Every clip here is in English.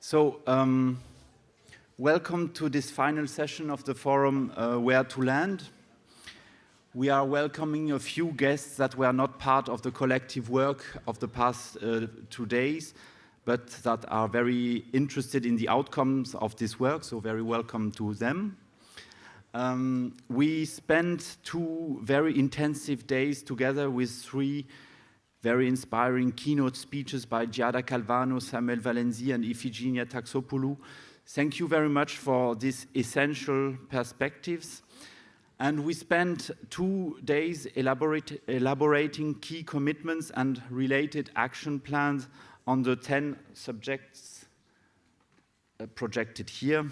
So, welcome to this final session of the forum, Where to Land. We are welcoming a few guests that were not part of the collective work of the past 2 days, but that are very interested in the outcomes of this work, so very welcome to them. We spent 2 very intensive days together with 3 very inspiring keynote speeches by Giada Calvano, Samuel Valenzi, and Ifigenia Taxopoulou. Thank you very much for these essential perspectives. And we spent 2 days elaborating key commitments and related action plans on the 10 subjects projected here.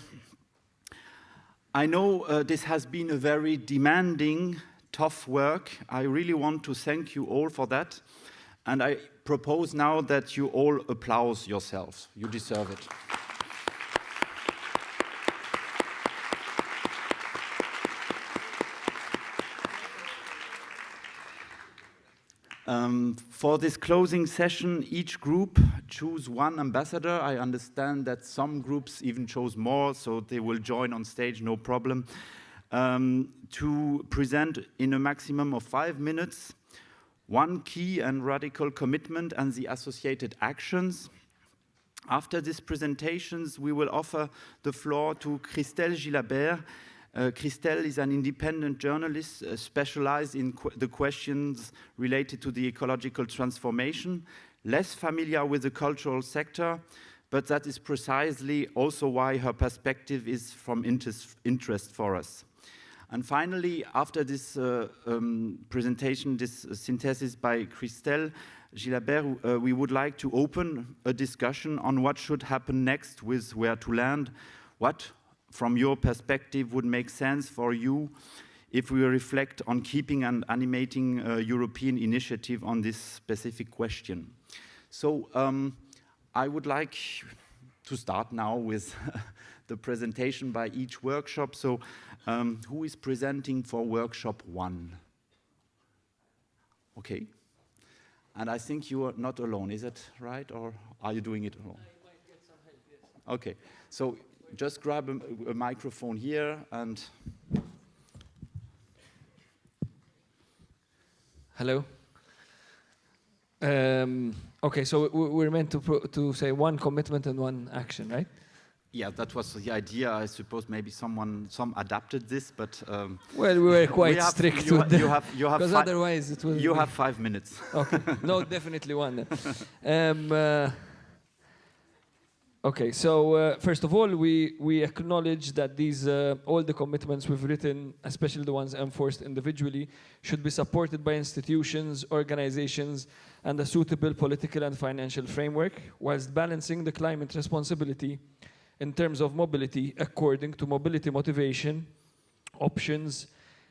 I know this has been a very demanding, tough work. I really want to thank you all for that. And I propose now that you all applaud yourselves. You deserve it. For this closing session, each group choose 1 ambassador. I understand that some groups even chose more, so they will join on stage, no problem, to present in a maximum of 5 minutes 1 key and radical commitment and the associated actions. After these presentations, we will offer the floor to Christelle Gilabert. Christelle is an independent journalist specialized in the questions related to the ecological transformation, less familiar with the cultural sector, but that is precisely also why her perspective is from interest for us. And finally, after this presentation, this synthesis by Christelle Gilabert, we would like to open a discussion on what should happen next with Where to Land. What, from your perspective, would make sense for you if we reflect on keeping and animating a European initiative on this specific question. So I would like to start now with the presentation by each workshop. So who is presenting for workshop 1? Okay. And I think you are not alone, is it right? Or are you doing it alone? I might get some help, yes. Okay. So just grab a microphone here and... Hello. Okay, so we're meant to say 1 commitment and 1 action, right? Yeah, that was the idea. I suppose maybe some adapted this, but well, we were quite strict with that, because otherwise it will. You have 5 minutes. Okay, no, definitely 1. Okay, so first of all, we acknowledge that these all the commitments we've written, especially the ones enforced individually, should be supported by institutions, organizations, and a suitable political and financial framework, whilst balancing the climate responsibility in terms of mobility according to mobility motivation, options,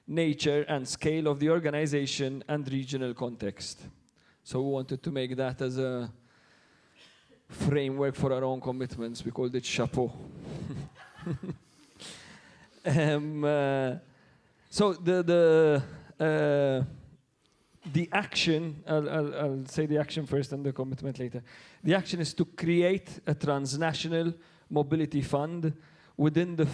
nature, and scale of the organization and regional context. So we wanted to make that as a framework for our own commitments. We called it Chapeau. So the action, I'll say the action first and the commitment later. The action is to create a transnational mobility fund within the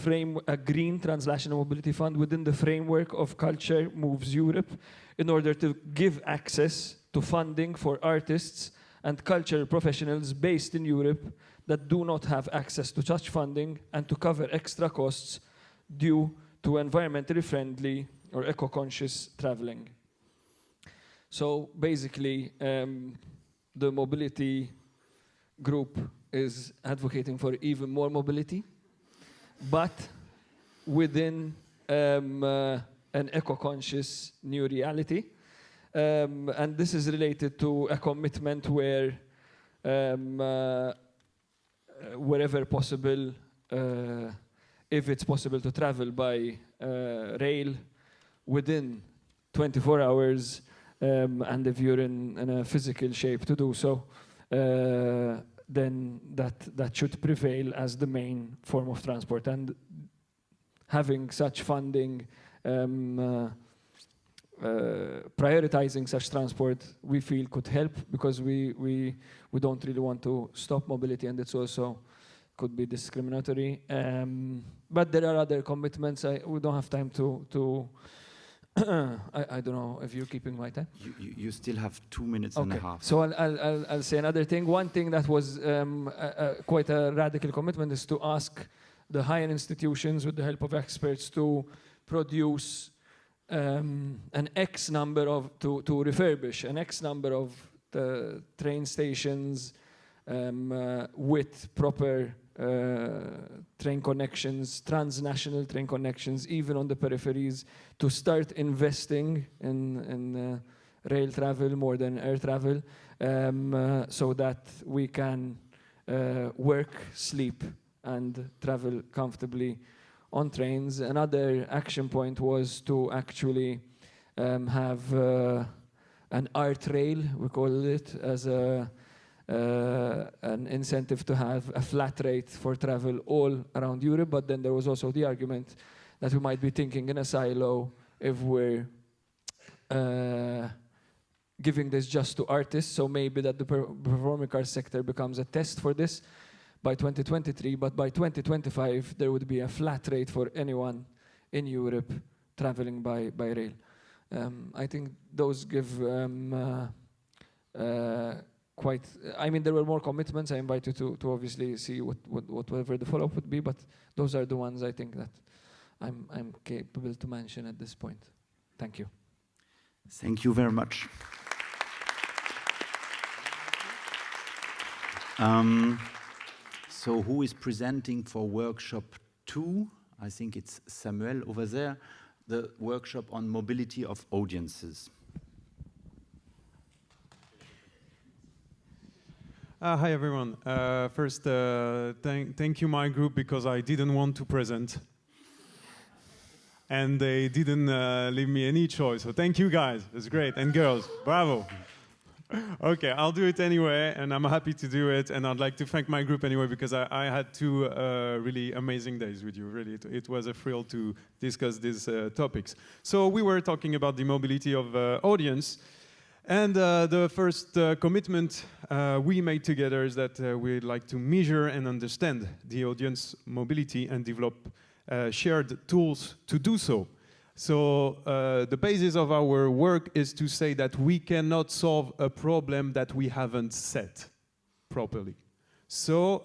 a green transnational mobility fund within the framework of Culture Moves Europe, in order to give access to funding for artists and cultural professionals based in Europe that do not have access to such funding, and to cover extra costs due to environmentally friendly or eco-conscious traveling. So basically, the mobility group is advocating for even more mobility, but within an eco-conscious new reality. And this is related to a commitment where, wherever possible, if it's possible to travel by rail within 24 hours, and if you're in a physical shape to do so, then that should prevail as the main form of transport. And having such funding, prioritizing such transport, we feel could help, because we don't really want to stop mobility, and it's also could be discriminatory. But there are other commitments. We don't have time to I don't know if you're keeping my time. You still have 2 minutes and a half. So I'll say another thing. One thing that was quite a radical commitment is to ask the higher institutions, with the help of experts, to produce an X number of, to refurbish an X number of the train stations with proper train connections, transnational train connections, even on the peripheries, to start investing in rail travel more than air travel, so that we can work, sleep, and travel comfortably on trains. Another action point was to actually have an art rail, we call it, as an incentive to have a flat rate for travel all around Europe. But then there was also the argument that we might be thinking in a silo if we're giving this just to artists. So maybe that the performing arts sector becomes a test for this by 2023, but by 2025 there would be a flat rate for anyone in Europe traveling by rail. I think those give quite, I mean, there were more commitments. I invite you to obviously see whatever the follow-up would be, but those are the ones I think that I'm capable to mention at this point. Thank you. Thank you very much. So who is presenting for workshop 2? I think it's Samuel over there, the workshop on mobility of audiences. Hi everyone. First, thank you my group, because I didn't want to present. And they didn't leave me any choice. So thank you guys, it's great. And girls, bravo. Okay, I'll do it anyway, and I'm happy to do it. And I'd like to thank my group anyway, because I had 2 really amazing days with you. Really, it was a thrill to discuss these topics. So we were talking about the mobility of audience. And the first commitment we made together is that we'd like to measure and understand the audience mobility and develop shared tools to do so. So the basis of our work is to say that we cannot solve a problem that we haven't set properly. So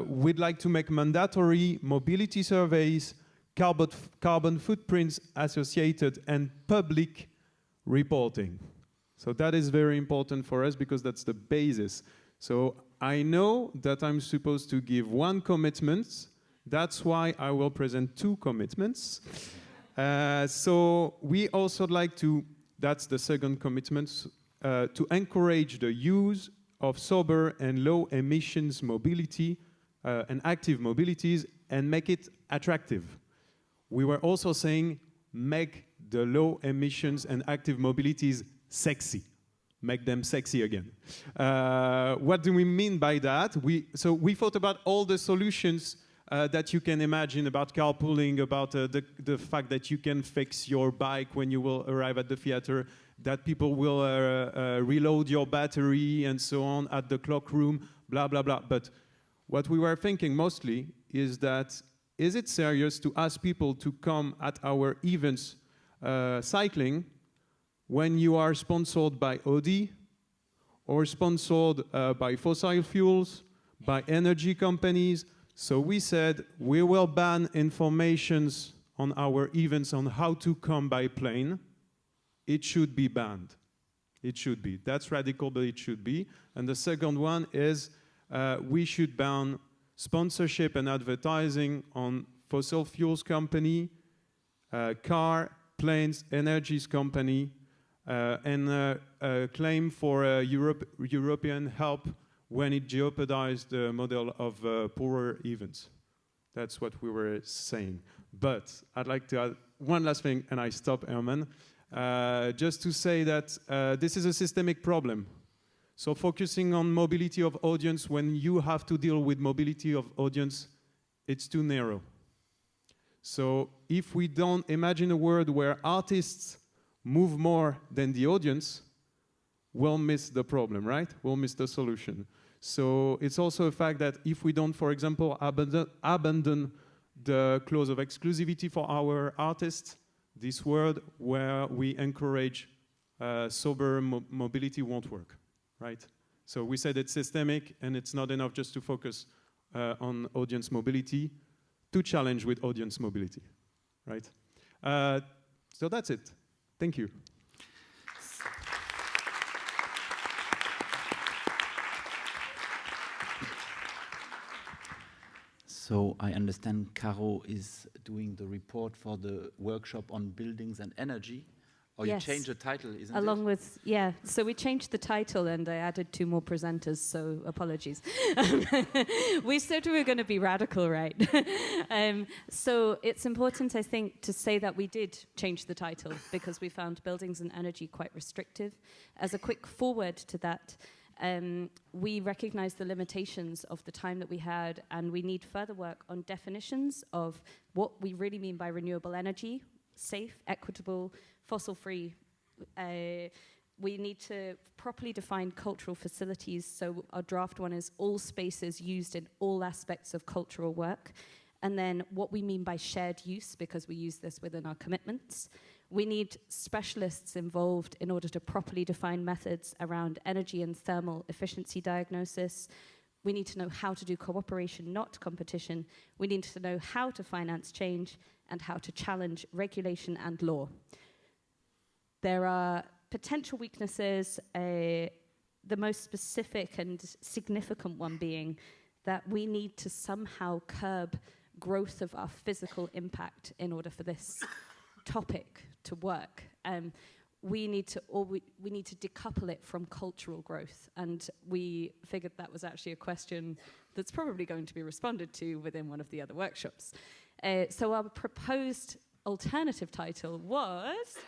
we'd like to make mandatory mobility surveys, carbon footprints associated, and public reporting. So that is very important for us, because that's the basis. So I know that I'm supposed to give 1 commitment. That's why I will present 2 commitments. So we also like to, that's the second commitment, to encourage the use of sober and low emissions mobility and active mobilities, and make it attractive. We were also saying, make the low emissions and active mobilities sexy. Make them sexy again. What do we mean by that? So we thought about all the solutions that you can imagine, about carpooling, about the fact that you can fix your bike when you will arrive at the theater, that people will reload your battery and so on at the clock room, blah, blah, blah. But what we were thinking mostly is that, is it serious to ask people to come at our events cycling when you are sponsored by Audi, or sponsored by fossil fuels, by energy companies? So we said we will ban informations on our events on how to come by plane. It should be banned. It should be. That's radical, but it should be. And the second one is we should ban sponsorship and advertising on fossil fuels company, car, planes, energies company, and claim for European help when it jeopardized the model of poorer events. That's what we were saying. But I'd like to add one last thing, and I stop, Herman, just to say that this is a systemic problem. So focusing on mobility of audience when you have to deal with mobility of audience, it's too narrow. So if we don't imagine a world where artists move more than the audience, we'll miss the problem, right? We'll miss the solution. So it's also a fact that if we don't, for example, abandon the clause of exclusivity for our artists, this world where we encourage sober mobility won't work, right? So we said it's systemic, and it's not enough just to focus on audience mobility, to challenge with audience mobility, right? So that's it. Thank you. So I understand Caro is doing the report for the workshop on buildings and energy. Or Yes. you changed the title, isn't Along it? with, yeah, so we changed the title and I added 2 more presenters, so apologies. We said we were going to be radical, right? So it's important, I think, to say that we did change the title because we found buildings and energy quite restrictive. As a quick forward to that, we recognize the limitations of the time that we had, and we need further work on definitions of what we really mean by renewable energy, safe, equitable, fossil-free. We need to properly define cultural facilities. So our draft one is all spaces used in all aspects of cultural work. And then what we mean by shared use, because we use this within our commitments. We need specialists involved in order to properly define methods around energy and thermal efficiency diagnosis. We need to know how to do cooperation, not competition. We need to know how to finance change and how to challenge regulation and law. There are potential weaknesses, the most specific and significant one being that we need to somehow curb growth of our physical impact in order for this topic to work. We need to decouple it from cultural growth, and we figured that was actually a question that's probably going to be responded to within one of the other workshops. So our proposed alternative title was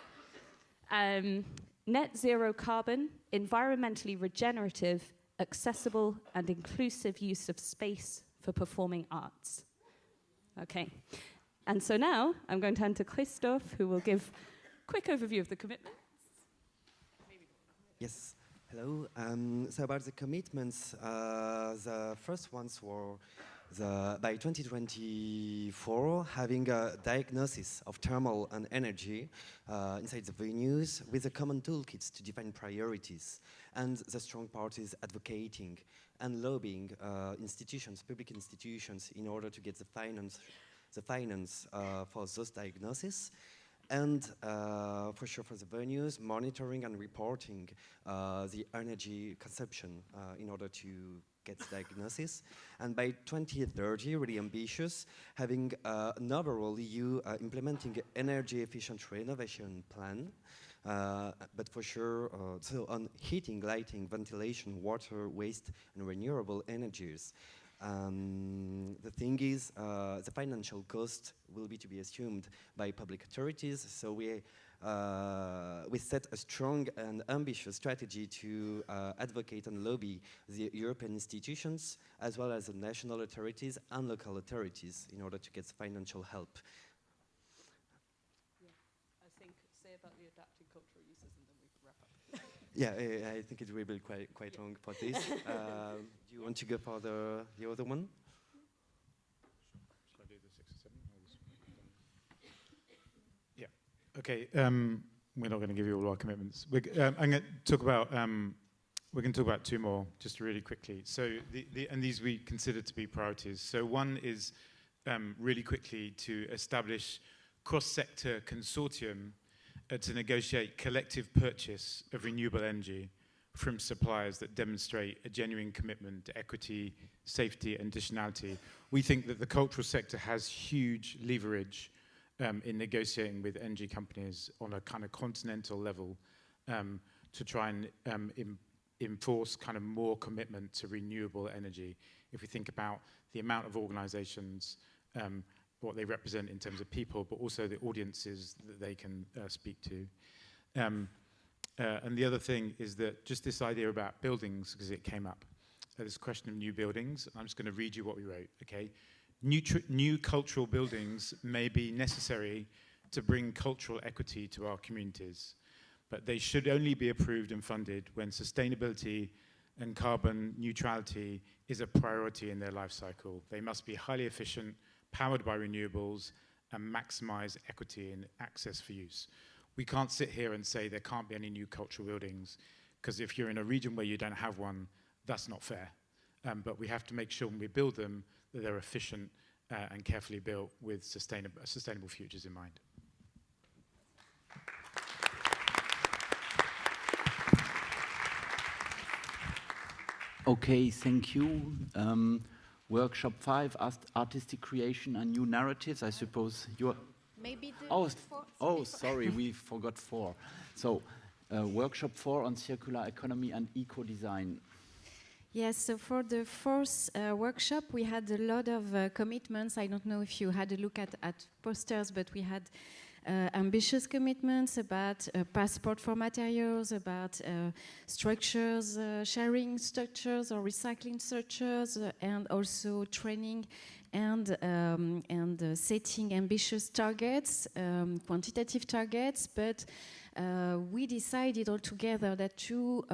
Net Zero Carbon, Environmentally Regenerative, Accessible and Inclusive Use of Space for Performing Arts. Okay, and so now I'm going to hand to Christophe, who will give a quick overview of the commitments. Yes, hello. So about the commitments, the first ones were by 2024, having a diagnosis of thermal and energy inside the venues with a common toolkits to define priorities, and the strong parties advocating and lobbying institutions, public institutions, in order to get the finance for those diagnoses. And for sure, for the venues, monitoring and reporting the energy consumption in order to get the diagnosis. And by 2030, really ambitious, having an overall EU implementing energy efficient renovation plan. But for sure, so on heating, lighting, ventilation, water, waste, and renewable energies. The thing is, the financial cost will be to be assumed by public authorities, so we set a strong and ambitious strategy to advocate and lobby the European institutions, as well as the national authorities and local authorities, in order to get financial help. Yeah, I think say about the adapting cultural uses, and then we can wrap up. Yeah, I think it will be quite long for this. Do you want to go for the other one? Shall I do the 6 or 7? Yeah. Okay. We're not going to give you all our commitments. I'm going to talk about. We're going to talk about 2 more, just really quickly. So, and these we consider to be priorities. So, one is really quickly to establish cross-sector consortium to negotiate collective purchase of renewable energy from suppliers that demonstrate a genuine commitment to equity, safety, and additionality. We think that the cultural sector has huge leverage in negotiating with energy companies on a kind of continental level to try and enforce kind of more commitment to renewable energy. If we think about the amount of organizations, what they represent in terms of people, but also the audiences that they can speak to. And the other thing is that just this idea about buildings, because it came up, this question of new buildings. I'm just going to read you what we wrote, okay? New cultural buildings may be necessary to bring cultural equity to our communities, but they should only be approved and funded when sustainability and carbon neutrality is a priority in their life cycle. They must be highly efficient, powered by renewables, and maximize equity and access for use. We can't sit here and say there can't be any new cultural buildings, because if you're in a region where you don't have one, that's not fair. But we have to make sure when we build them that they're efficient and carefully built with sustainable futures in mind. Okay, thank you. Workshop 5, artistic creation and new narratives. I suppose you're... Maybe the Sorry, we forgot 4. So, workshop 4 on circular economy and eco-design. Yes, so for the fourth workshop, we had a lot of commitments. I don't know if you had a look at posters, but we had ambitious commitments about passport for materials, about structures, sharing structures or recycling structures, and also training and setting ambitious targets, quantitative targets. But we decided altogether that to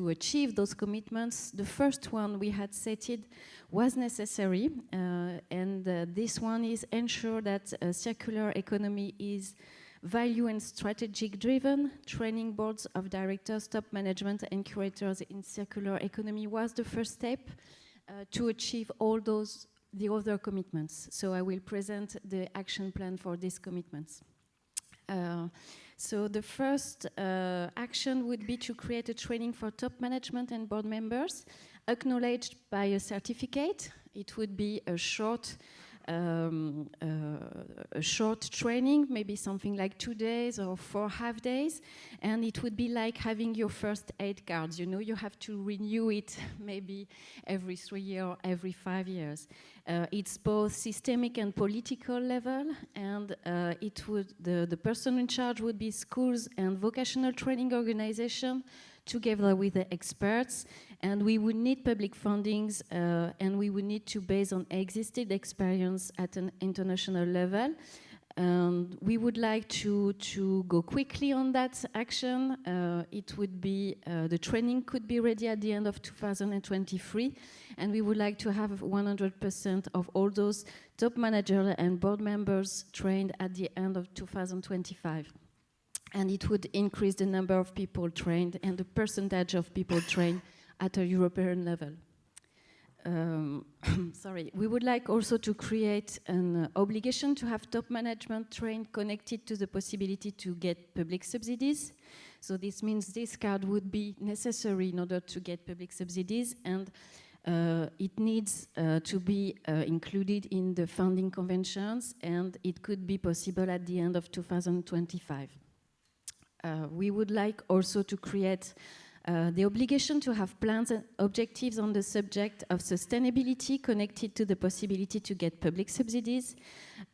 achieve those commitments, the first one we had set it was necessary, and this one is ensure that circular economy is value and strategic driven. Training boards of directors, top management and curators in circular economy was the first step to achieve all the other commitments. So I will present the action plan for these commitments. So the first action would be to create a training for top management and board members, acknowledged by a certificate. It would be a short training, maybe something like 2 days or 4 half days, and it would be like having your first aid cards. You know, you have to renew it maybe every 3 years or every 5 years. It's both systemic and political level, and the person in charge would be schools and vocational training organization, together with the experts, and we would need public fundings, and we would need to base on existing experience at an international level. We would like to go quickly on that action. It would be, the training could be ready at the end of 2023, and we would like to have 100% of all those top managers and board members trained at the end of 2025. And it would increase the number of people trained and the percentage of people trained at a European level. Sorry. We would like also to create an obligation to have top management trained connected to the possibility to get public subsidies. So this means this card would be necessary in order to get public subsidies, and it needs to be included in the funding conventions, and it could be possible at the end of 2025. We would like also to create the obligation to have plans and objectives on the subject of sustainability connected to the possibility to get public subsidies.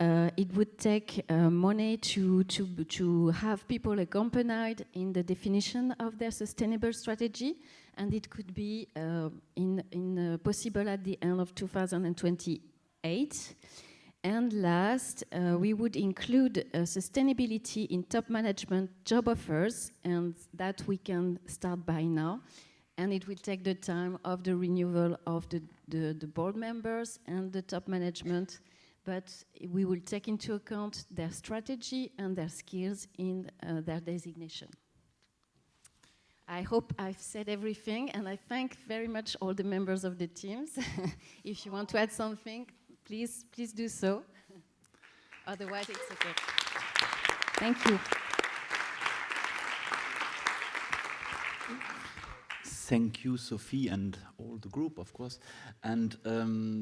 It would take money to have people accompanied in the definition of their sustainable strategy, and it could be possible at the end of 2028. And last, we would include sustainability in top management job offers, and that we can start by now. And it will take the time of the renewal of the board members and the top management, but we will take into account their strategy and their skills in their designation. I hope I've said everything, and I thank very much all the members of the teams. If you want to add something, please do so. Otherwise, it's okay. Thank you. Thank you, Sophie, and all the group, of course. And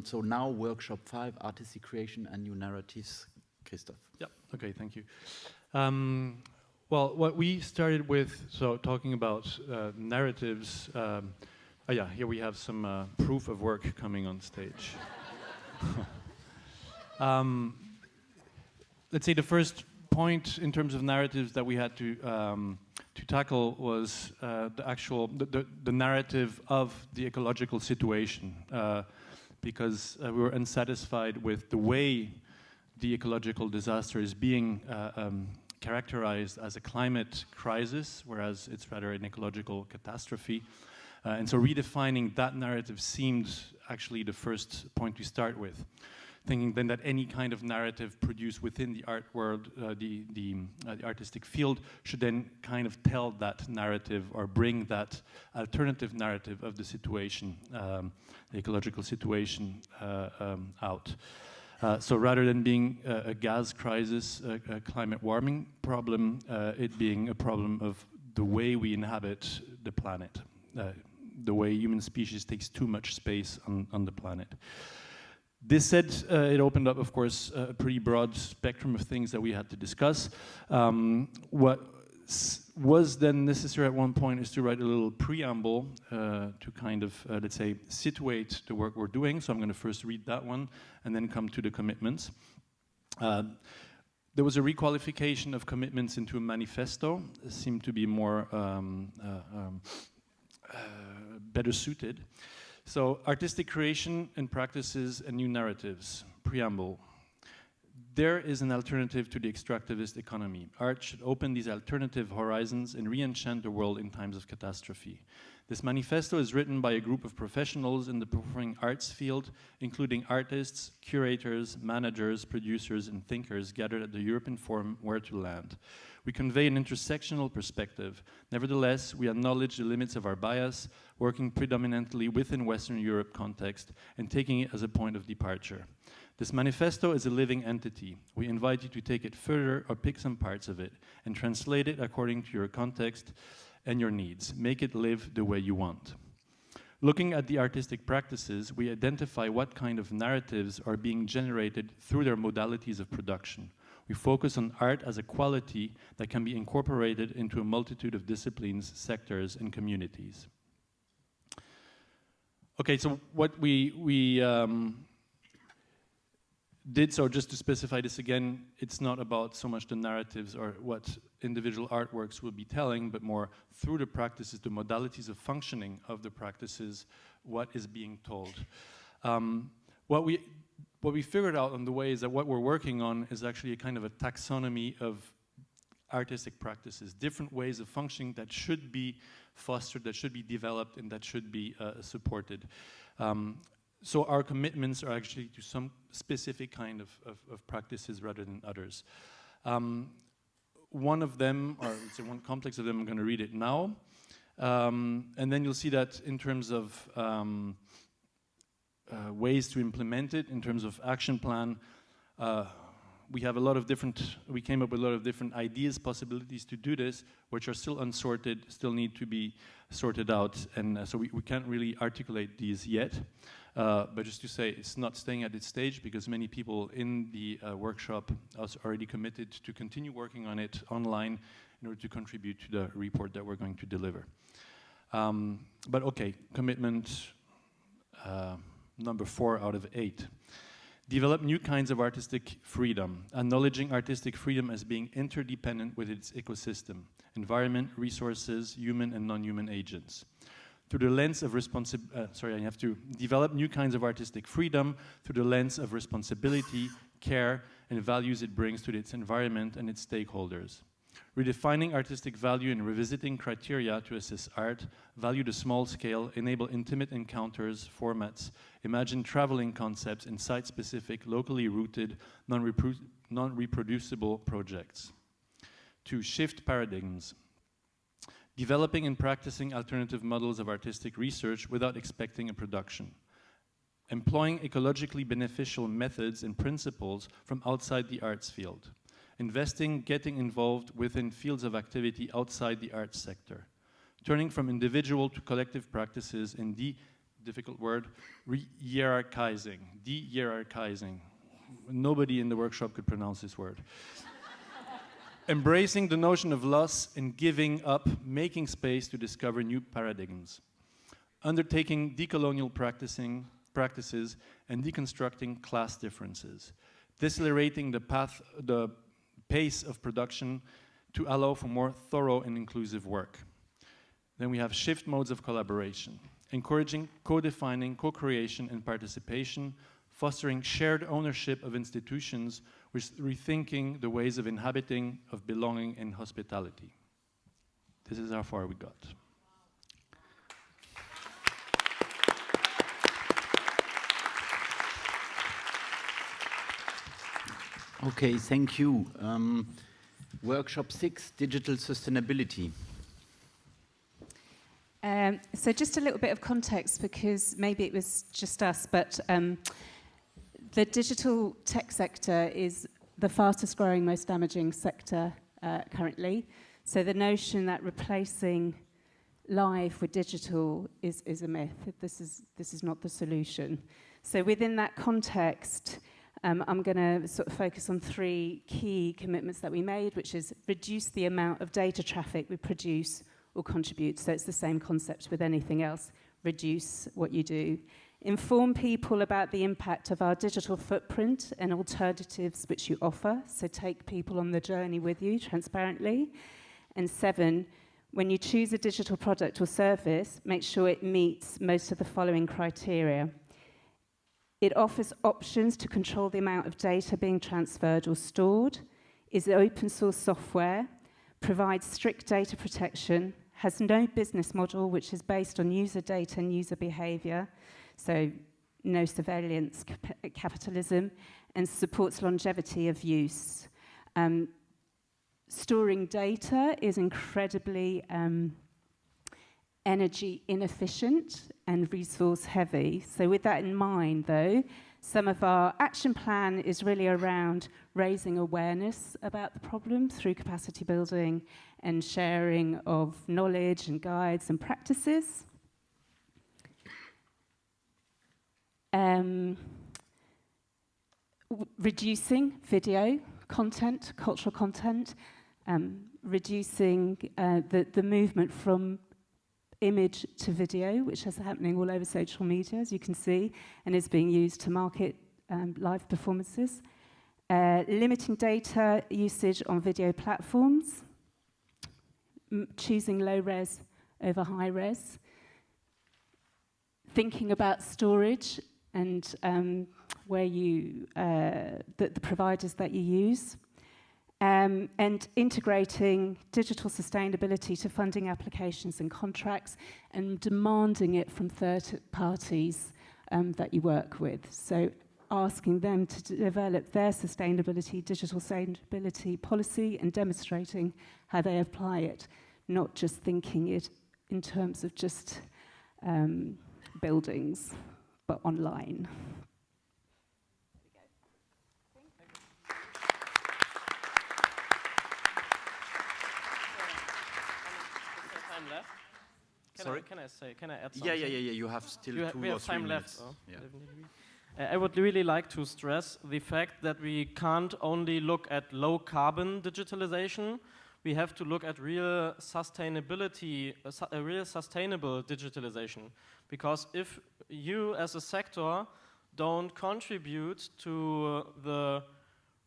so now, workshop 5, artistic creation and new narratives. Christoph. Yeah. Okay. Thank you. Well, what we started with, so talking about narratives. Yeah, here we have some proof of work coming on stage. Let's say the first point in terms of narratives that we had to tackle was the narrative of the ecological situation, because we were unsatisfied with the way the ecological disaster is being characterized as a climate crisis, whereas it's rather an ecological catastrophe. And so redefining that narrative seemed actually the first point to start with. Thinking then that any kind of narrative produced within the art world, the artistic field, should then kind of tell that narrative or bring that alternative narrative of the situation, the ecological situation, out. So rather than being a gas crisis, a climate warming problem, it being a problem of the way we inhabit the planet, the way human species takes too much space on the planet. This said, it opened up, of course, a pretty broad spectrum of things that we had to discuss. What was then necessary at one point is to write a little preamble to kind of, let's say, situate the work we're doing. So I'm going to first read that one and then come to the commitments. There was a requalification of commitments into a manifesto. It seemed to be more better suited. So, artistic creation and practices and new narratives. Preamble. There is an alternative to the extractivist economy. Art should open these alternative horizons and re-enchant the world in times of catastrophe. This manifesto is written by a group of professionals in the performing arts field, including artists, curators, managers, producers, and thinkers gathered at the European Forum Where to Land. We convey an intersectional perspective. Nevertheless, we acknowledge the limits of our bias, working predominantly within Western Europe context and taking it as a point of departure. This manifesto is a living entity. We invite you to take it further or pick some parts of it and translate it according to your context and your needs. Make it live the way you want. Looking at the artistic practices, we identify what kind of narratives are being generated through their modalities of production. We focus on art as a quality that can be incorporated into a multitude of disciplines, sectors, and communities. Okay, so what we did, so just to specify this again, it's not about so much the narratives or what individual artworks will be telling, but more through the practices, the modalities of functioning of the practices, what is being told. What we figured out on the way is that what we're working on is actually a kind of a taxonomy of artistic practices, different ways of functioning that should be fostered, that should be developed, and that should be supported. So our commitments are actually to some specific kind of practices rather than others. One of them, or let's say one complex of them, I'm going to read it now. And then you'll see that in terms of ways to implement it, in terms of action plan, we have a lot of different, we came up with a lot of different ideas, possibilities to do this, which are still unsorted, still need to be sorted out, and so we can't really articulate these yet. But just to say, it's not staying at this stage because many people in the workshop are already committed to continue working on it online in order to contribute to the report that we're going to deliver. But okay, commitment number 4 out of 8. Develop new kinds of artistic freedom, acknowledging artistic freedom as being interdependent with its ecosystem, environment, resources, human and non-human agents. Through the lens of I have to develop new kinds of artistic freedom through the lens of responsibility, care, and values it brings to its environment and its stakeholders. Redefining artistic value and revisiting criteria to assess art, value the small scale, enable intimate encounters, formats, imagine traveling concepts and site-specific, locally rooted, non-reproducible projects. To shift paradigms. Developing and practicing alternative models of artistic research without expecting a production. Employing ecologically beneficial methods and principles from outside the arts field. Investing, getting involved within fields of activity outside the arts sector. Turning from individual to collective practices in difficult word, re-hierarchizing, de-hierarchizing. Nobody in the workshop could pronounce this word. Embracing the notion of loss and giving up, making space to discover new paradigms. Undertaking decolonial practices and deconstructing class differences. Decelerating the pace of production to allow for more thorough and inclusive work. Then we have shift modes of collaboration. Encouraging co-defining, co-creation and participation, fostering shared ownership of institutions, with rethinking the ways of inhabiting, of belonging and hospitality. This is how far we got. Okay, thank you. Workshop 6, digital sustainability. So just a little bit of context, because maybe it was just us, but the digital tech sector is the fastest growing, most damaging sector currently. So the notion that replacing live with digital is a myth. This is not the solution. So within that context, I'm going to sort of focus on 3 key commitments that we made, which is reduce the amount of data traffic we produce or contribute. So it's the same concept with anything else. Reduce what you do. Inform people about the impact of our digital footprint and alternatives which you offer. So take people on the journey with you transparently. And 7, when you choose a digital product or service, make sure it meets most of the following criteria. It offers options to control the amount of data being transferred or stored, is open source software, provides strict data protection, has no business model which is based on user data and user behavior, so no surveillance capitalism, and supports longevity of use. Storing data is incredibly energy inefficient and resource heavy. So with that in mind, though, some of our action plan is really around raising awareness about the problem through capacity building and sharing of knowledge and guides and practices. Reducing video content, cultural content, reducing the movement from image to video, which is happening all over social media, as you can see, and is being used to market live performances. Limiting data usage on video platforms. Choosing low res over high res. Thinking about storage and where you, the providers that you use. And integrating digital sustainability to funding applications and contracts and demanding it from third parties that you work with. So asking them to develop their digital sustainability policy and demonstrating how they apply it, not just thinking it in terms of just buildings, but online. Can I add something? Yeah. You have still we 2 or 3 have time minutes. left. Yeah. I would really like to stress the fact that we can't only look at low carbon digitalization. We have to look at real sustainability, a real sustainable digitalization. Because if you as a sector don't contribute to the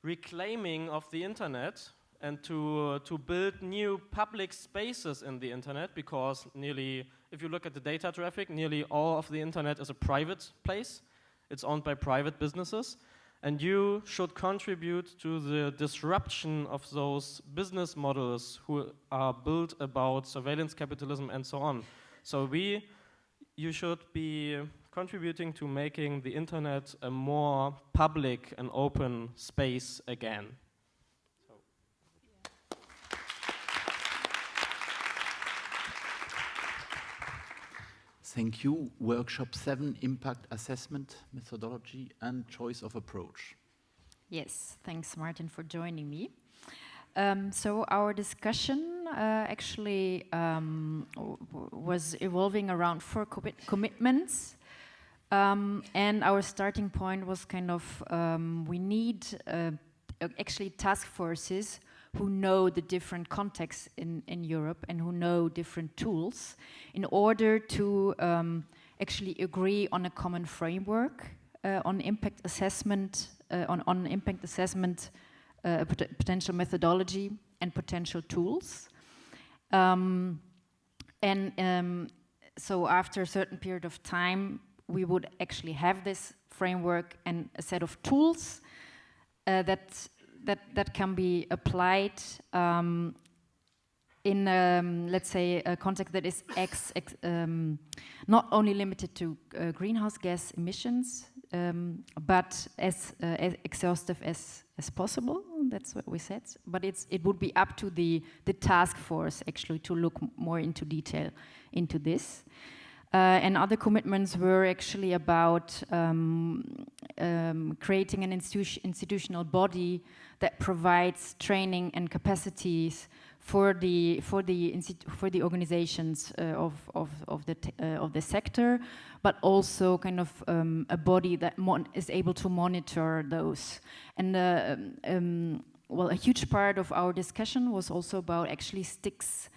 reclaiming of the internet and to build new public spaces in the internet, because if you look at the data traffic, nearly all of the internet is a private place. It's owned by private businesses. And you should contribute to the disruption of those business models who are built about surveillance capitalism and so on. So you should be contributing to making the internet a more public and open space again. Thank you. Workshop 7, impact assessment, methodology and choice of approach. Yes, thanks Martin for joining me. So our discussion actually was evolving around 4 commitments. And our starting point was kind of, we need actually task forces who know the different contexts in Europe and who know different tools in order to actually agree on a common framework on impact assessment, potential methodology and potential tools. So after a certain period of time, we would actually have this framework and a set of tools that can be applied in, let's say, a context that is not only limited to greenhouse gas emissions, but as exhaustive as possible. That's what we said. But it would be up to the task force actually to look more into detail into this. And other commitments were actually about creating an institutional body that provides training and capacities for the organizations of the sector, but also kind of a body that is able to monitor those. And well, a huge part of our discussion was also about actually sticks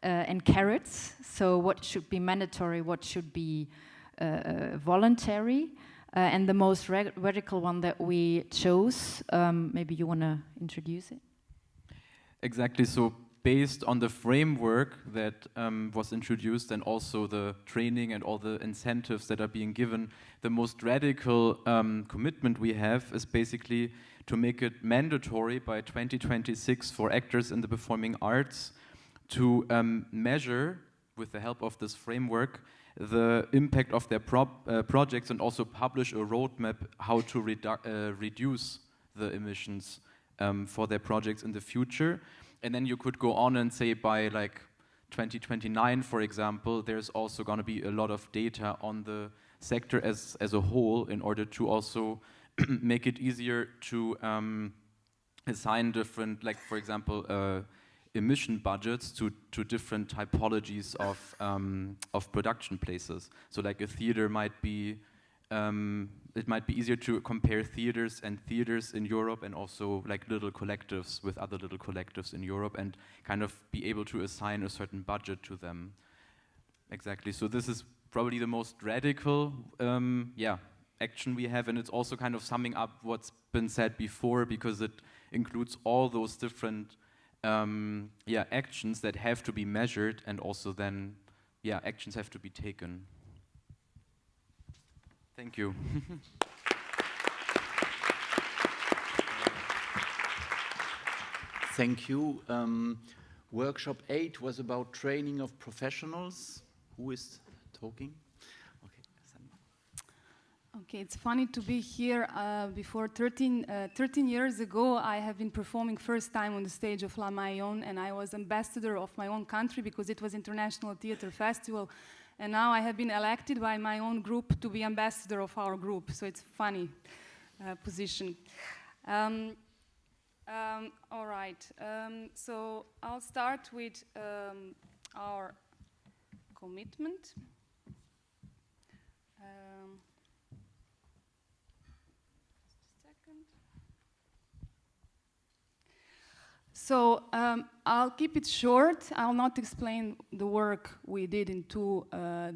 and carrots. So what should be mandatory, what should be voluntary, and the most radical one that we chose. Maybe you want to introduce it? Exactly. So based on the framework that was introduced and also the training and all the incentives that are being given, the most radical commitment we have is basically to make it mandatory by 2026 for actors in the performing arts to measure, with the help of this framework, the impact of their projects and also publish a roadmap how to reduce the emissions for their projects in the future. And then you could go on and say by like 2029, for example, there's also going to be a lot of data on the sector as a whole in order to also make it easier to assign different, like for example, emission budgets to different typologies of production places. So like a theater might be, it might be easier to compare theaters in Europe and also like little collectives with other little collectives in Europe and kind of be able to assign a certain budget to them. Exactly, so this is probably the most radical action we have, and it's also kind of summing up what's been said before because it includes all those different actions that have to be measured and also then actions have to be taken. Thank you. Thank you. Workshop 8 was about training of professionals. Who is talking? Okay, it's funny to be here. Before 13 years ago, I have been performing first time on the stage of La Maillon, and I was ambassador of my own country because it was International Theatre Festival. And now I have been elected by my own group to be ambassador of our group. So it's a funny position. All right. So I'll start with our commitment. So I'll keep it short. I'll not explain the work we did in 2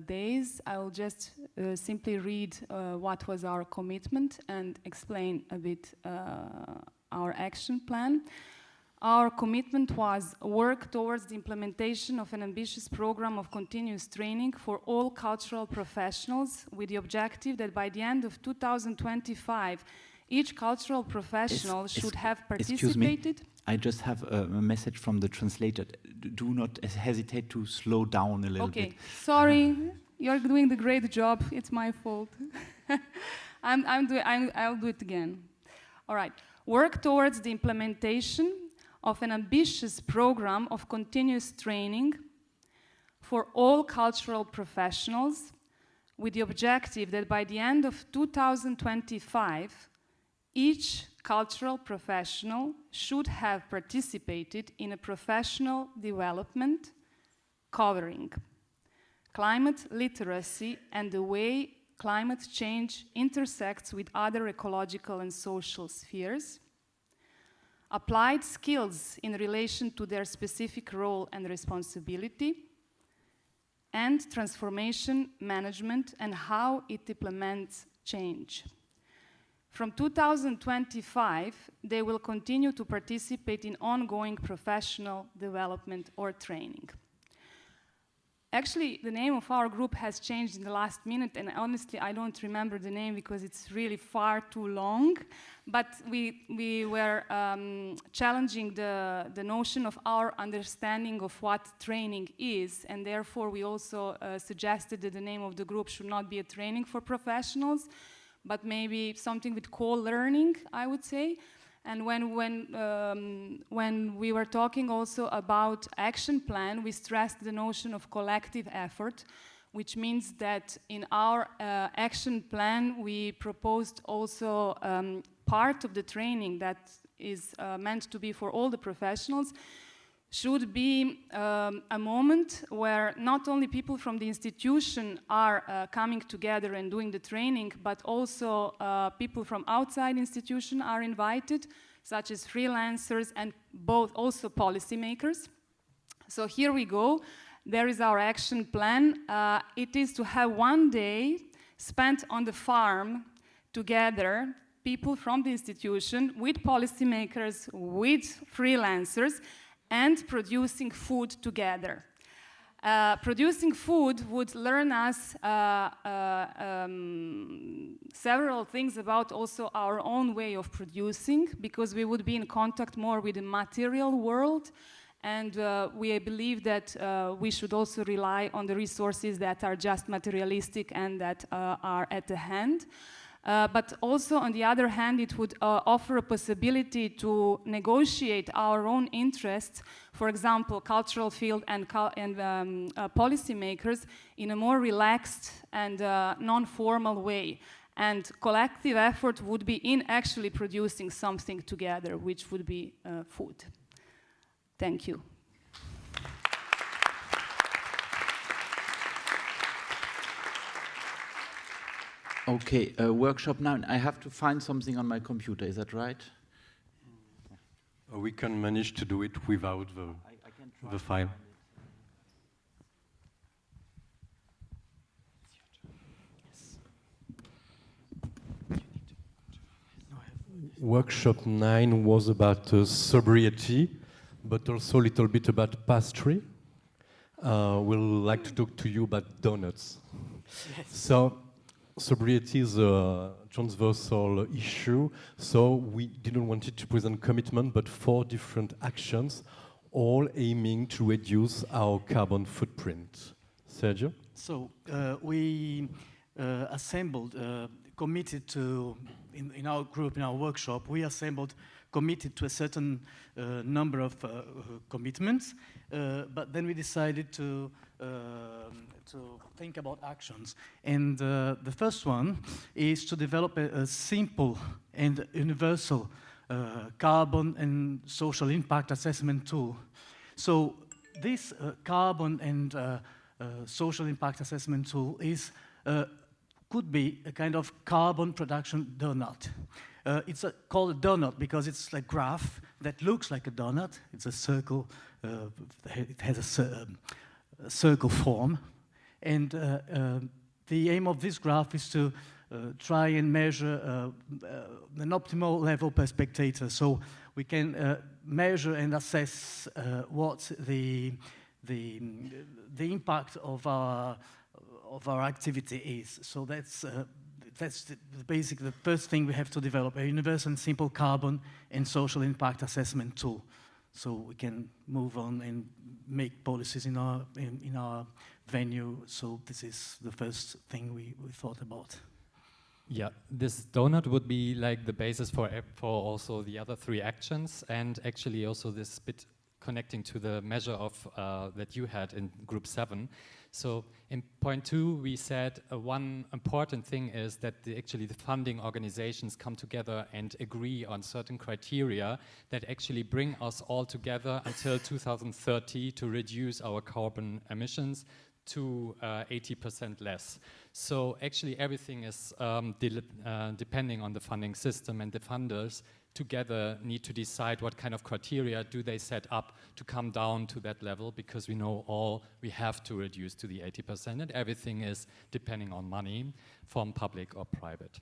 days. I will just simply read what was our commitment and explain a bit our action plan. Our commitment was work towards the implementation of an ambitious program of continuous training for all cultural professionals with the objective that by the end of 2025, each cultural professional should have participated. Excuse me. I just have a message from the translator. Do not hesitate to slow down a little bit. Okay, sorry, you're doing the great job. It's my fault. I'll do it again. All right. Work towards the implementation of an ambitious program of continuous training for all cultural professionals with the objective that by the end of 2025, each cultural professional should have participated in a professional development covering climate literacy and the way climate change intersects with other ecological and social spheres, applied skills in relation to their specific role and responsibility, and transformation management and how it implements change. From 2025, they will continue to participate in ongoing professional development or training. Actually, the name of our group has changed in the last minute, and honestly, I don't remember the name because it's really far too long. But we were challenging the notion of our understanding of what training is, and therefore we also suggested that the name of the group should not be a training for professionals, but maybe something with co-learning, I would say. And when we were talking also about action plan, we stressed the notion of collective effort, which means that in our action plan, we proposed also part of the training that is meant to be for all the professionals should be a moment where not only people from the institution are coming together and doing the training, but also people from outside institution are invited, such as freelancers and both also policymakers. So here we go. There is our action plan. It is to have one day spent on the farm together, people from the institution with policymakers, with freelancers, and producing food together. Producing food would learn us several things about also our own way of producing, because we would be in contact more with the material world, and we believe that we should also rely on the resources that are just materialistic and that are at the hand. But also, on the other hand, it would offer a possibility to negotiate our own interests, for example, cultural field and policymakers, in a more relaxed and non-formal way. And collective effort would be in actually producing something together, which would be food. Thank you. Okay, workshop now. I have to find something on my computer, is that right? We can manage to do it without the file. Workshop 9 was about sobriety, but also a little bit about pastry. We'll like to talk to you about donuts. Yes. So, sobriety is a transversal issue, so we didn't want it to present commitment, but 4 different actions, all aiming to reduce our carbon footprint. Sergio? So we assembled, committed to, in our group, in our workshop, we assembled, committed to a certain number of commitments, but then we decided to think about actions. And the first one is to develop a simple and universal carbon and social impact assessment tool. So this carbon and social impact assessment tool is could be a kind of carbon production donut. It's called a donut because it's a graph that looks like a donut. It's a circle. It has a circle form. And the aim of this graph is to try and measure an optimal level per spectator. So we can measure and assess what the impact of our activity is. So that's basically the first thing we have to develop, a universal and simple carbon and social impact assessment tool. So we can move on and make policies in our venue. So this is the first thing we thought about. Yeah, this donut would be like the basis for also the other 3 actions, and actually also this bit connecting to the measure of that you had in group 7. So in point 2, we said one important thing is that actually the funding organizations come together and agree on certain criteria that actually bring us all together until 2030 to reduce our carbon emissions to 80% less. So actually everything is depending on the funding system, and the funders together need to decide what kind of criteria do they set up to come down to that level, because we know all we have to reduce to the 80%, and everything is depending on money from public or private.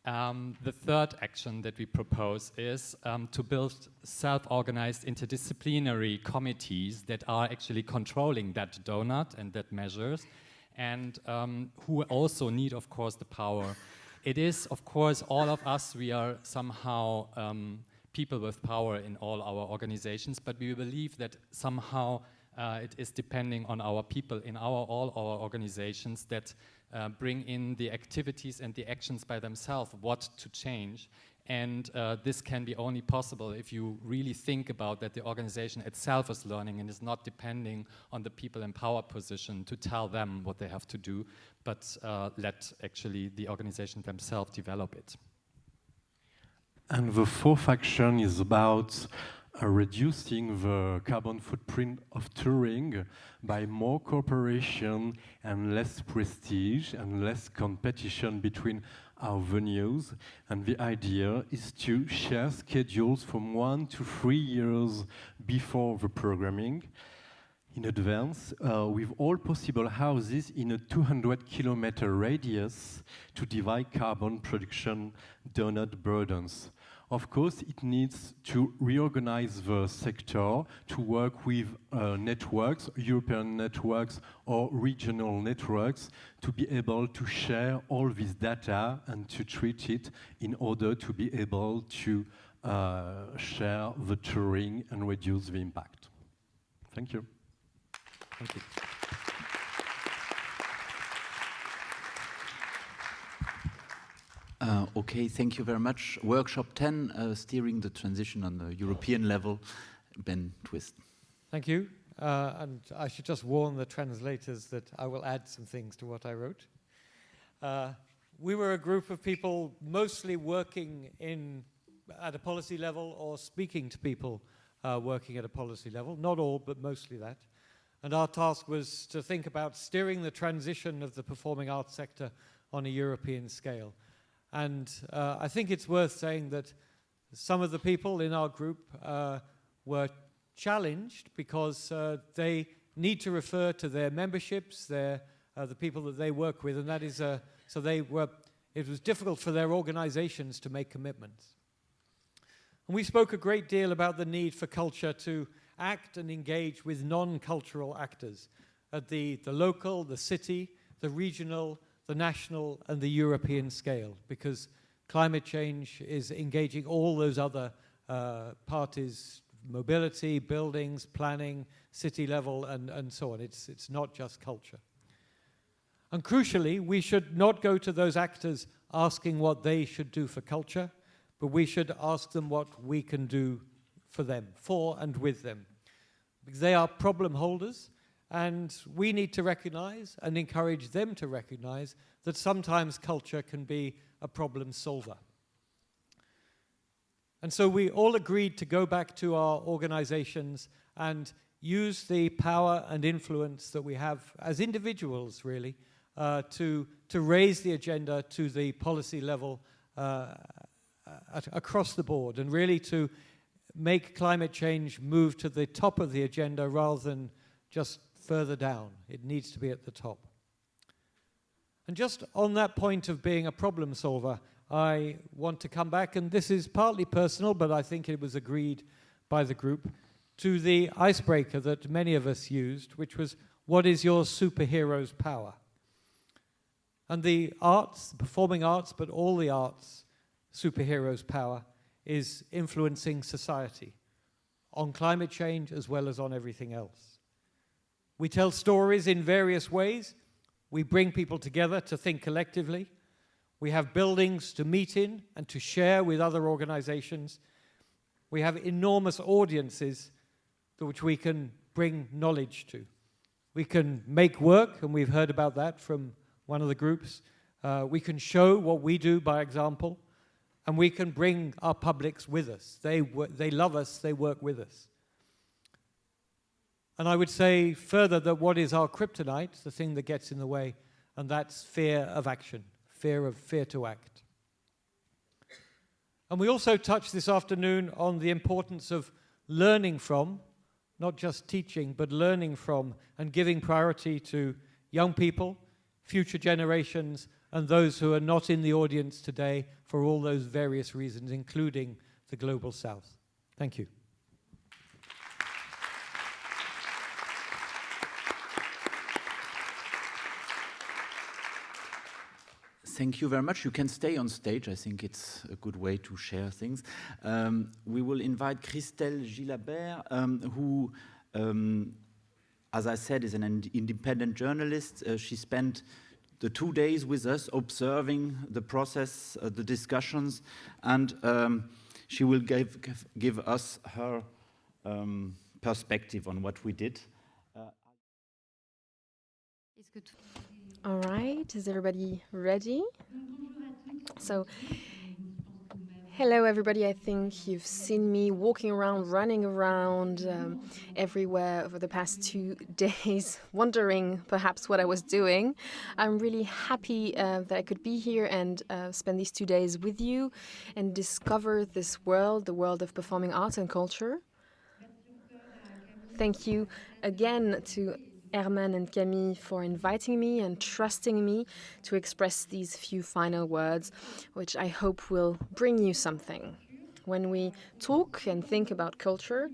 The third action that we propose is to build self-organized interdisciplinary committees that are actually controlling that donut and that measures, and who also need, of course, the power. It is, of course, all of us, we are somehow people with power in all our organizations, but we believe that somehow it is depending on our people in all our organizations that bring in the activities and the actions by themselves, what to change. And this can be only possible if you really think about that the organization itself is learning and is not depending on the people in power position to tell them what they have to do, but let actually the organization themselves develop it. And the fourth action is about reducing the carbon footprint of touring by more cooperation and less prestige and less competition between our venues. And the idea is to share schedules from 1 to 3 years before the programming in advance with all possible houses in a 200-kilometer radius to divide carbon production donut burdens. Of course, it needs to reorganize the sector to work with networks, European networks or regional networks, to be able to share all this data and to treat it in order to be able to share the touring and reduce the impact. Thank you. Thank you. Okay, thank you very much. Workshop 10, steering the transition on the European level. Ben Twist. Thank you. And I should just warn the translators that I will add some things to what I wrote. We were a group of people mostly working at a policy level or speaking to people working at a policy level. Not all, but mostly that. And our task was to think about steering the transition of the performing arts sector on a European scale. And I think it's worth saying that some of the people in our group were challenged because they need to refer to their memberships, the people that they work with, and that is it was difficult for their organizations to make commitments. And we spoke a great deal about the need for culture to act and engage with non-cultural actors at the local, the city, the regional, the national and the European scale, because climate change is engaging all those other parties, mobility, buildings, planning, city level, and so on. It's not just culture. And crucially, we should not go to those actors asking what they should do for culture, but we should ask them what we can do for them, for and with them. Because they are problem holders, and we need to recognize and encourage them to recognize that sometimes culture can be a problem solver. And so we all agreed to go back to our organizations and use the power and influence that we have as individuals, really, to raise the agenda to the policy level across the board, and really to make climate change move to the top of the agenda rather than just further down. It needs to be at the top. And just on that point of being a problem solver, I want to come back, and this is partly personal, but I think it was agreed by the group, to the icebreaker that many of us used, which was, what is your superhero's power? And the arts, the performing arts, but all the arts, superhero's power is influencing society on climate change as well as on everything else. We tell stories in various ways. We bring people together to think collectively. We have buildings to meet in and to share with other organizations. We have enormous audiences to which we can bring knowledge to. We can make work, and we've heard about that from one of the groups. We can show what we do by example, and we can bring our publics with us. They love us, they work with us. And I would say further that what is our kryptonite, the thing that gets in the way, and that's fear of action, fear to act. And we also touched this afternoon on the importance of learning from, not just teaching, but learning from and giving priority to young people, future generations, and those who are not in the audience today for all those various reasons, including the Global South. Thank you. Thank you very much. You can stay on stage. I think it's a good way to share things. We will invite Christelle Gilabert, who as I said, is an independent journalist. She spent the 2 days with us observing the process, the discussions, and she will give us her perspective on what we did. It's good. All right, is everybody ready? So, hello everybody, I think you've seen me walking around, running around everywhere over the past 2 days, wondering perhaps what I was doing. I'm really happy that I could be here and spend these 2 days with you and discover this world, the world of performing arts and culture. Thank you again to Herman and Camille for inviting me and trusting me to express these few final words, which I hope will bring you something. When we talk and think about culture,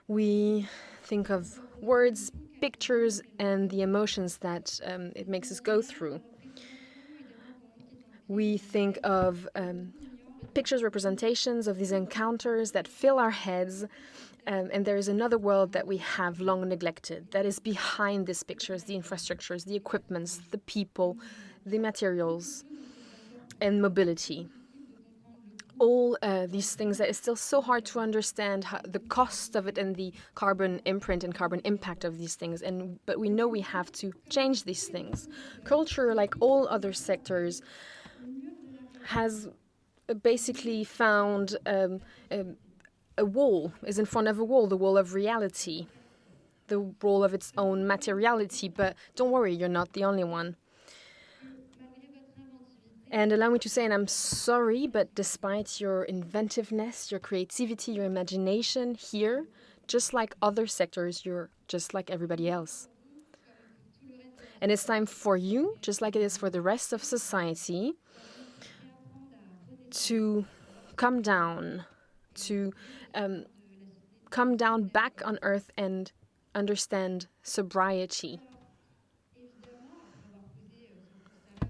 we think of words, pictures, and the emotions that it makes us go through. We think of pictures, representations of these encounters that fill our heads. And there is another world that we have long neglected, that is behind these pictures, the infrastructures, the equipments, the people, the materials, and mobility. All these things that is still so hard to understand the cost of it and the carbon imprint and carbon impact of these things. But we know we have to change these things. Culture, like all other sectors, has basically found a wall, is in front of a wall, the wall of reality, the wall of its own materiality. But don't worry, you're not the only one. And allow me to say, and I'm sorry, but despite your inventiveness, your creativity, your imagination here, just like other sectors, you're just like everybody else. And it's time for you, just like it is for the rest of society, to come down, to come down back on earth and understand sobriety.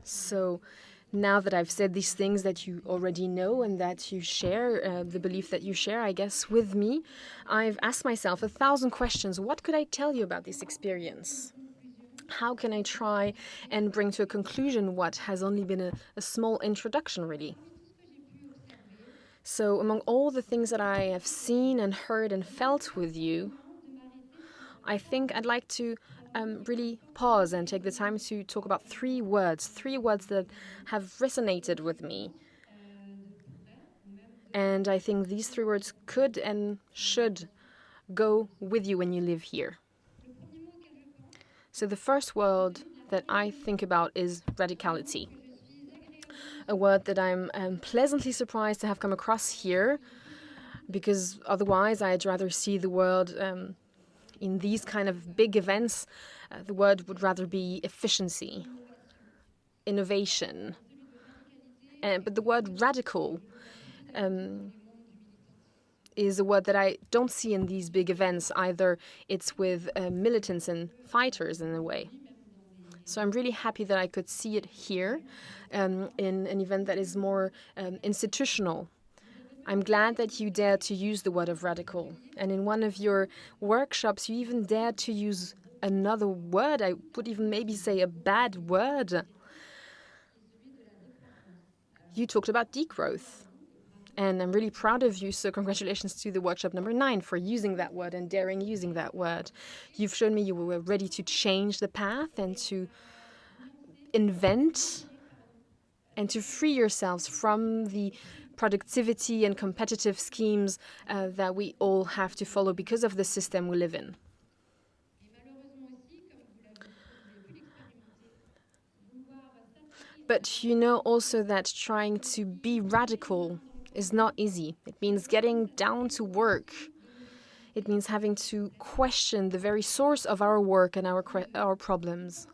So now that I've said these things that you already know and that you share, the belief that you share, I guess, with me, I've asked myself 1,000 questions. What could I tell you about this experience? How can I try and bring to a conclusion what has only been a small introduction, really? So among all the things that I have seen and heard and felt with you, I think I'd like to really pause and take the time to talk about 3 words that have resonated with me. And I think these 3 words could and should go with you when you live here. So the first word that I think about is radicality. A word that I'm pleasantly surprised to have come across here, because otherwise I'd rather see the word in these kind of big events. The word would rather be efficiency, innovation. But the word radical is a word that I don't see in these big events. Either it's with militants and fighters in a way. So I'm really happy that I could see it here in an event that is more institutional. I'm glad that you dared to use the word of radical. And in one of your workshops, you even dared to use another word. I would even maybe say a bad word. You talked about degrowth. And I'm really proud of you, so congratulations to the workshop number 9 for using that word and daring using that word. You've shown me you were ready to change the path and to invent and to free yourselves from the productivity and competitive schemes that we all have to follow because of the system we live in. But you know also that trying to be radical is not easy. It means getting down to work. It means having to question the very source of our work and our problems.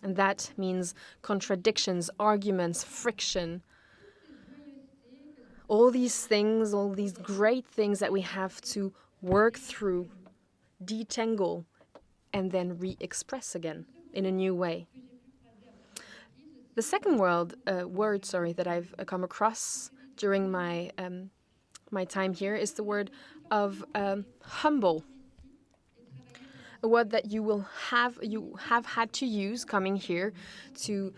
And that means contradictions, arguments, friction. All these things, all these great things that we have to work through, detangle, and then re-express again in a new way. The second word that I've come across during my my time here is the word of humble. a word that you have had to use coming here to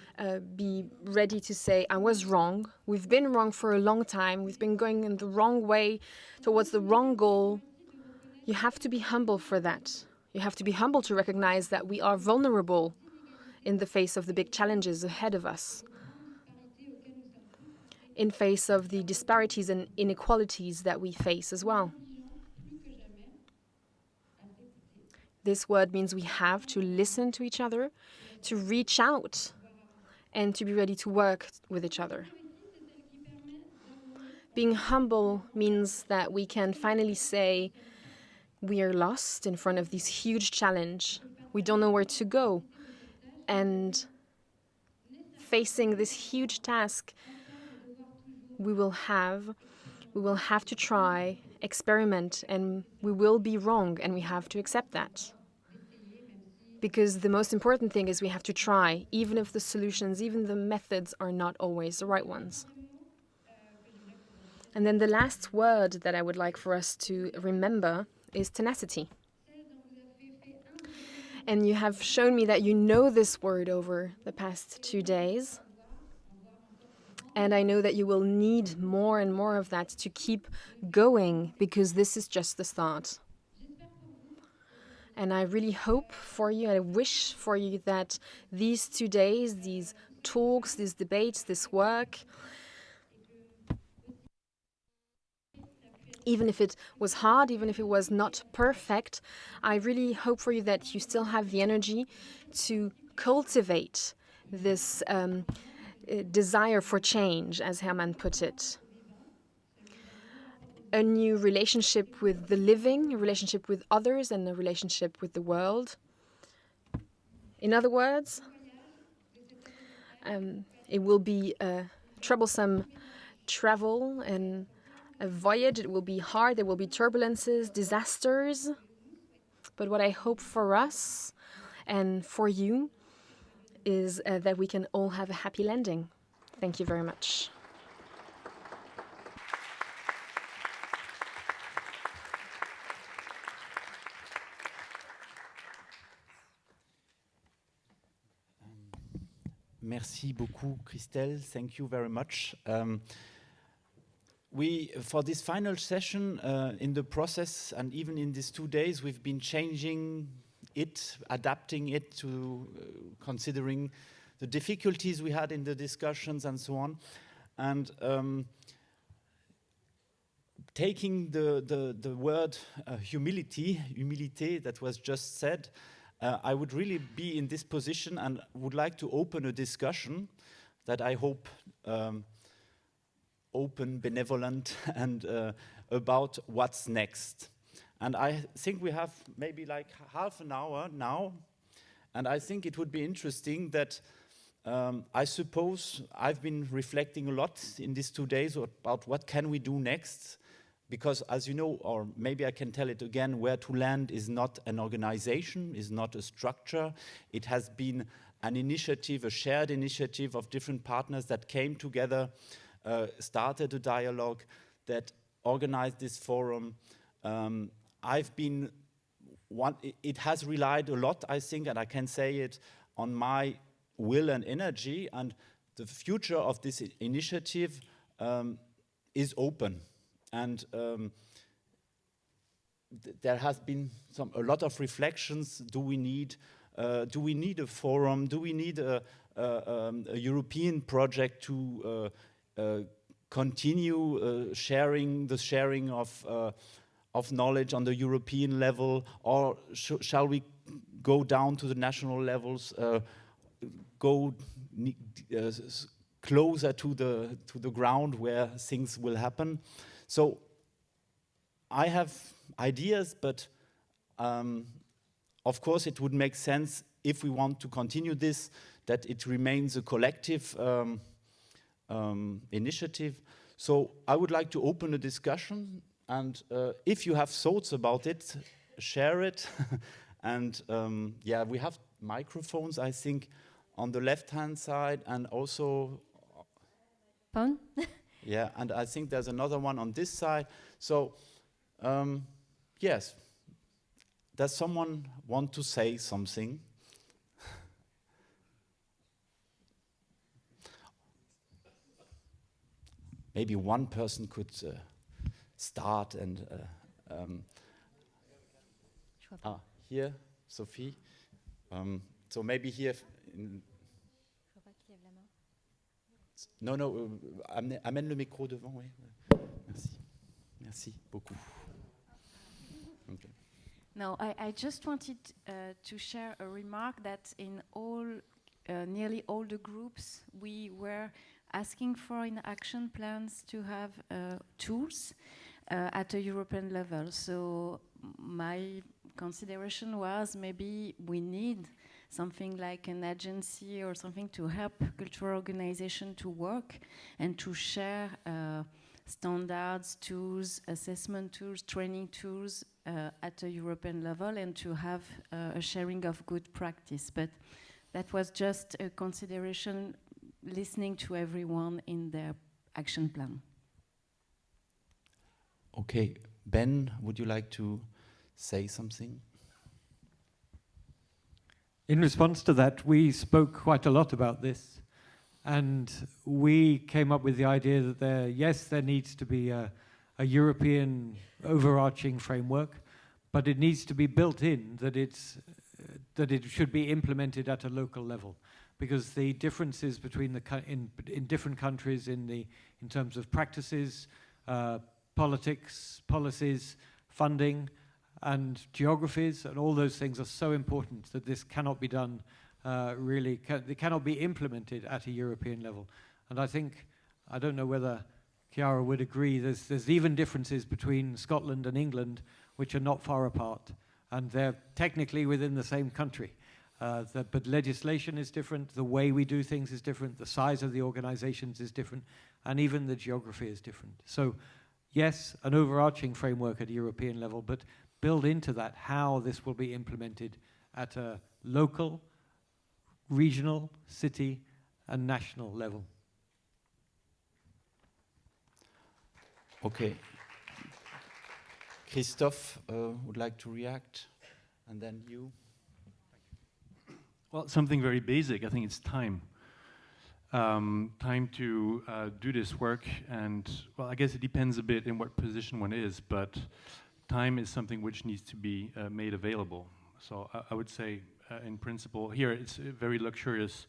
be ready to say, I was wrong. We've been wrong for a long time. We've been going in the wrong way towards the wrong goal. You have to be humble for that. You have to be humble to recognize that we are vulnerable in the face of the big challenges ahead of us, in face of the disparities and inequalities that we face as well. This word means we have to listen to each other, to reach out, and to be ready to work with each other. Being humble means that we can finally say, we are lost in front of this huge challenge. We don't know where to go. And facing this huge task, we will have to try, experiment, and we will be wrong, and we have to accept that. Because the most important thing is we have to try, even if the solutions, even the methods are not always the right ones. And then the last word that I would like for us to remember is tenacity. And you have shown me that you know this word over the past 2 days. And I know that you will need more and more of that to keep going, because this is just the start. And I really hope for you, I wish for you that these 2 days, these talks, these debates, this work, even if it was hard, even if it was not perfect, I really hope for you that you still have the energy to cultivate this desire for change, as Herman put it. A new relationship with the living, a relationship with others, and a relationship with the world. In other words, it will be a troublesome travel and a voyage. It will be hard. There will be turbulences, disasters. But what I hope for us and for you is that we can all have a happy landing. Thank you very much. Merci beaucoup, Christelle. Thank you very much. For this final session, in the process, and even in these 2 days, we've been changing it, adapting it to considering the difficulties we had in the discussions and so on. And taking the word humilité that was just said, I would really be in this position and would like to open a discussion that I hope open, benevolent, and about what's next. And I think we have maybe like half an hour now, and I think it would be interesting that I suppose I've been reflecting a lot in these 2 days about what can we do next, because as you know, or maybe I can tell it again, Where to Land is not an organization, is not a structure. It has been an initiative, a shared initiative of different partners that came together, started a dialogue, that organized this forum. It has relied a lot, I think, and I can say it, on my will and energy, and the future of this initiative is open. And there has been a lot of reflections. Do we need a forum? Do we need a European project to continue sharing of knowledge on the European level, or shall we go down to the national levels, go closer to the ground where things will happen? So I have ideas, but of course it would make sense, if we want to continue this, that it remains a collective initiative. So I would like to open a discussion, and if you have thoughts about it, share it. And yeah, we have microphones, I think, on the left-hand side, and also phone. Yeah, and I think there's another one on this side. So yes, Does someone want to say something? Maybe one person could start and here, Sophie. So maybe here. Non, amène le micro devant, oui. Merci. Merci beaucoup. Okay. No, I just wanted to share a remark that in nearly all the groups, we were asking for in action plans to have tools at a European level. So my consideration was maybe we need something like an agency or something to help cultural organization to work and to share standards, tools, assessment tools, training tools at a European level, and to have a sharing of good practice. But that was just a consideration, listening to everyone in their action plan. Okay, Ben, would you like to say something? In response to that, we spoke quite a lot about this, and we came up with the idea that there needs to be a European overarching framework, but it needs to be built in that it should be implemented at a local level, because the differences between in different countries in terms of practices, politics, policies, funding, and geographies, and all those things are so important that this cannot be done it cannot be implemented at a European level. And I don't know whether Chiara would agree, there's even differences between Scotland and England which are not far apart, and they're technically within the same country. But legislation is different, the way we do things is different, the size of the organizations is different, and even the geography is different. So yes, an overarching framework at a European level, but build into that how this will be implemented at a local, regional, city, and national level. Okay. Christophe would like to react, and then you. Well, something very basic. I think it's time. Time to do this work, and well, I guess it depends a bit in what position one is, but time is something which needs to be made available. So I would say, in principle, here it's very luxurious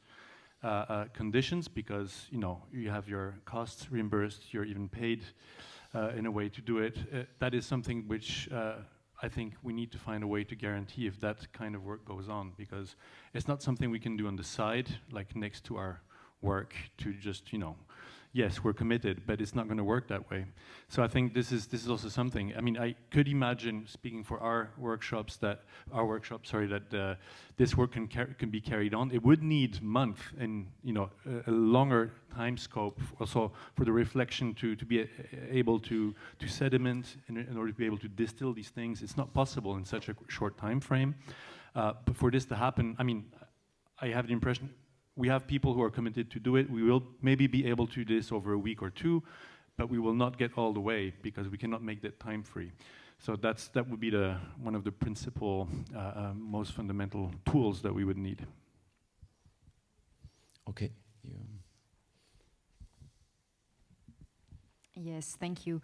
conditions, because you have your costs reimbursed, you're even paid in a way to do it. That is something which I think we need to find a way to guarantee if that kind of work goes on, because it's not something we can do on the side, like next to our work, to just, yes, we're committed, but it's not going to work that way. So I think this is also something. I mean, I could imagine, speaking for our workshops, that this work can be carried on. It would need months and a longer time scope also for the reflection to be able to sediment in order to be able to distill these things. It's not possible in such a short time frame. But for this to happen, I mean, I have the impression we have people who are committed to do it. We will maybe be able to do this over a week or two, but we will not get all the way because we cannot make that time free. So that would be one of the principal, most fundamental tools that we would need. Okay. Yes, thank you.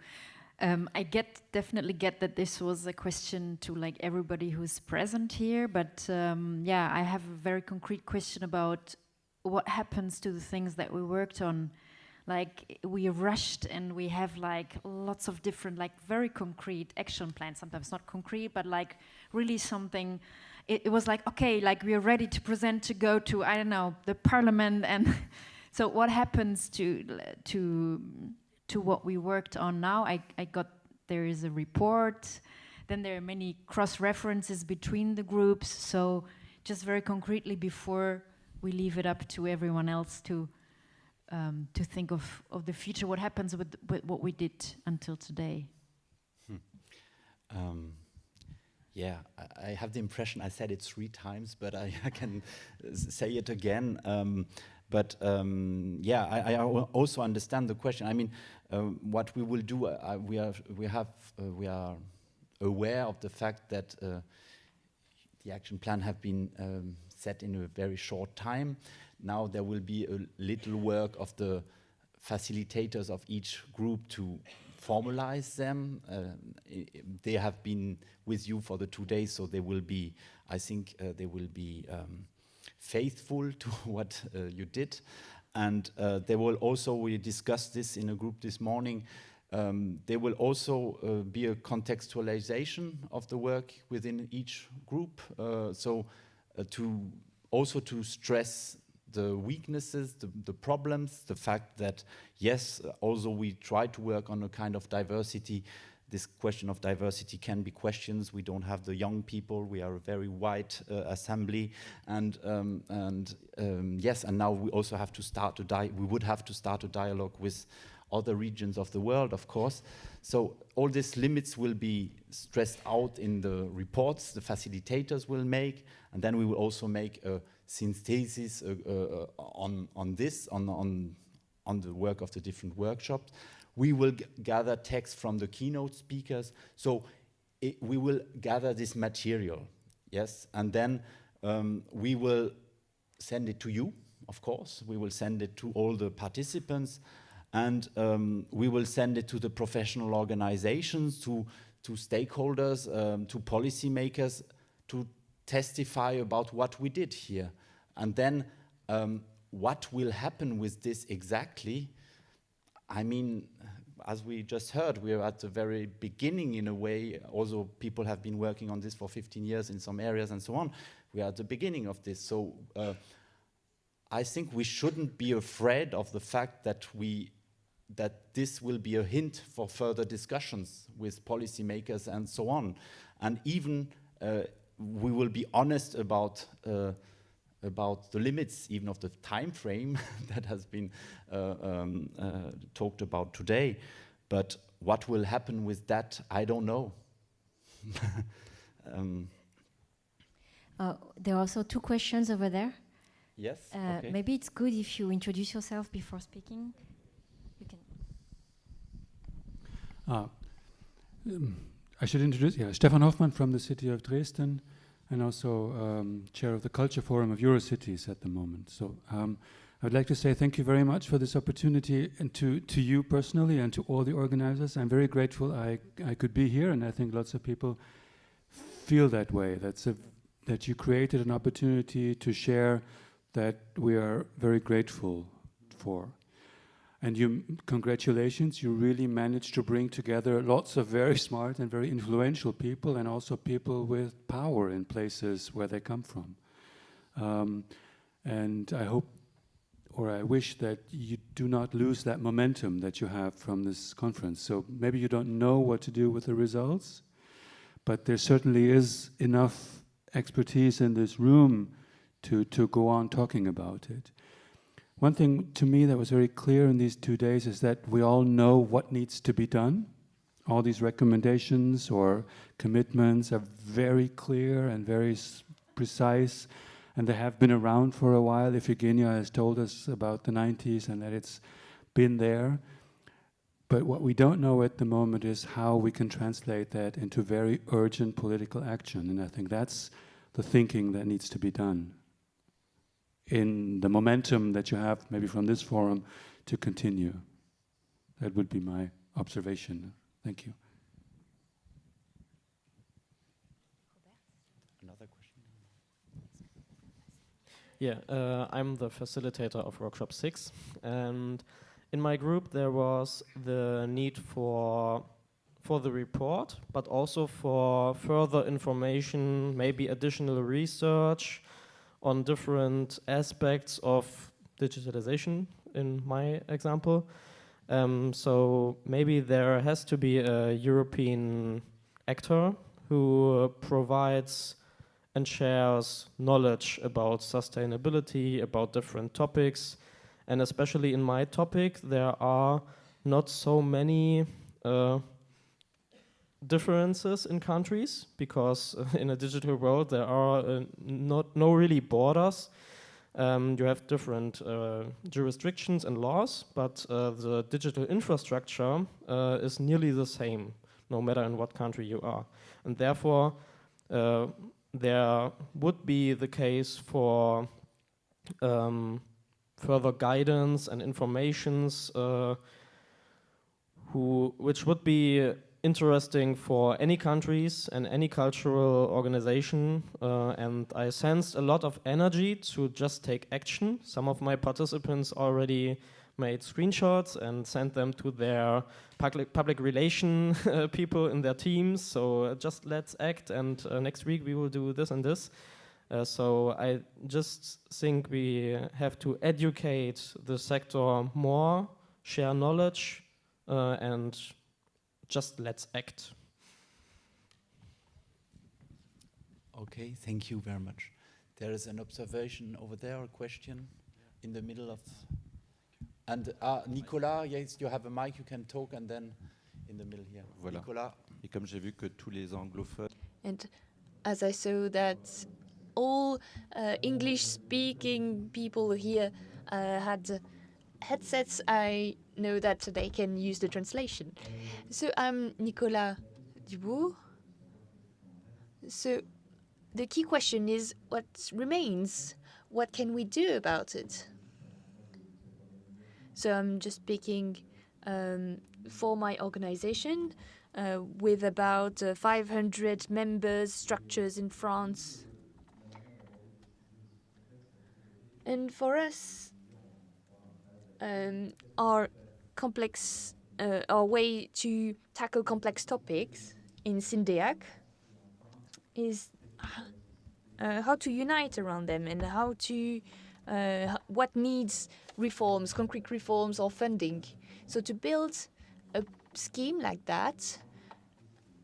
I definitely get that this was a question to like everybody who's present here, but yeah, I have a very concrete question about what happens to the things that we worked on. Like, we rushed and we have like lots of different, like very concrete action plans, sometimes not concrete, but like really something. It was like, okay, like we are ready to present, to go to, I don't know, the parliament. And so what happens to what we worked on now? I got, there is a report, then there are many cross-references between the groups. So just very concretely, before we leave it up to everyone else to think of the future, what happens with what we did until today? Yeah, I have the impression I said it 3 times, but I can say it again. Yeah, I also understand the question. I mean, what we will do, we are aware of the fact that the action plan have been set in a very short time. Now there will be a little work of the facilitators of each group to formalize them. They have been with you for the 2 days, so they will be, I think, they will be faithful to what you did. And they will also, we discussed this in a group this morning, there will also be a contextualization of the work within each group. To stress the weaknesses, the problems, the fact that, yes, also we try to work on a kind of diversity. This question of diversity can be questions. We don't have the young people. We are a very wide assembly. And yes, and now we also have to start we would have to start a dialogue with other regions of the world, of course. So all these limits will be stressed out in the reports the facilitators will make, and then we will also make a synthesis on the work of the different workshops. We will gather text from the keynote speakers, so we will gather this material, yes, and then we will send it to you, of course. We will send it to all the participants, and we will send it to the professional organizations, to stakeholders, to policymakers, to testify about what we did here. And then what will happen with this exactly? I mean, as we just heard, we are at the very beginning in a way. Also, people have been working on this for 15 years in some areas and so on. We are at the beginning of this. So I think we shouldn't be afraid of the fact that this will be a hint for further discussions with policymakers and so on. And even we will be honest about the limits, even of the time frame that has been talked about today. But what will happen with that, I don't know. There are also 2 questions over there. Yes. Okay. Maybe it's good if you introduce yourself before speaking. You can. I should introduce, Stefan Hoffmann from the city of Dresden, and also chair of the Culture Forum of Eurocities at the moment. So I would like to say thank you very much for this opportunity, and to you personally and to all the organizers. I'm very grateful I could be here, and I think lots of people feel that way. That you created an opportunity to share that we are very grateful for. And congratulations, you really managed to bring together lots of very smart and very influential people, and also people with power in places where they come from. And I hope, or I wish, that you do not lose that momentum that you have from this conference. So maybe you don't know what to do with the results, but there certainly is enough expertise in this room to go on talking about it. One thing to me that was very clear in these 2 days is that we all know what needs to be done. All these recommendations or commitments are very clear and very precise, and they have been around for a while. Iphigenia has told us about the 90s and that it's been there. But what we don't know at the moment is how we can translate that into very urgent political action. And I think that's the thinking that needs to be done in the momentum that you have maybe from this forum to continue. That would be my observation. Thank you. Another question? Yeah, I'm the facilitator of Workshop 6, and in my group there was the need for the report, but also for further information, maybe additional research on different aspects of digitalization, in my example. So maybe there has to be a European actor who provides and shares knowledge about sustainability, about different topics. And especially in my topic, there are not so many differences in countries, because in a digital world there are no really borders. You have different jurisdictions and laws, but the digital infrastructure is nearly the same, no matter in what country you are. And therefore, there would be the case for further guidance and informations which would be interesting for any countries and any cultural organization, and I sensed a lot of energy to just take action. Some of my participants already made screenshots and sent them to their public relation people in their teams, so just let's act, and next week we will do this and this. So I just think we have to educate the sector more, share knowledge, and just let's act. Okay, thank you very much. There is an observation over there, a question in the middle of... And Nicolas, yes, you have a mic, you can talk, and then in the middle here. Voilà. Nicolas. Et comme j'ai vu que tous les anglophones... And as I saw that all English-speaking people here had headsets, I know that they can use the translation. So I'm Nicolas Dubourg. So the key question is, what remains? What can we do about it? So I'm just speaking for my organization with about 500 members, structures in France. And for us, our way to tackle complex topics in Syndeac is how to unite around them and how to what needs reforms, concrete reforms or funding. So to build a scheme like that,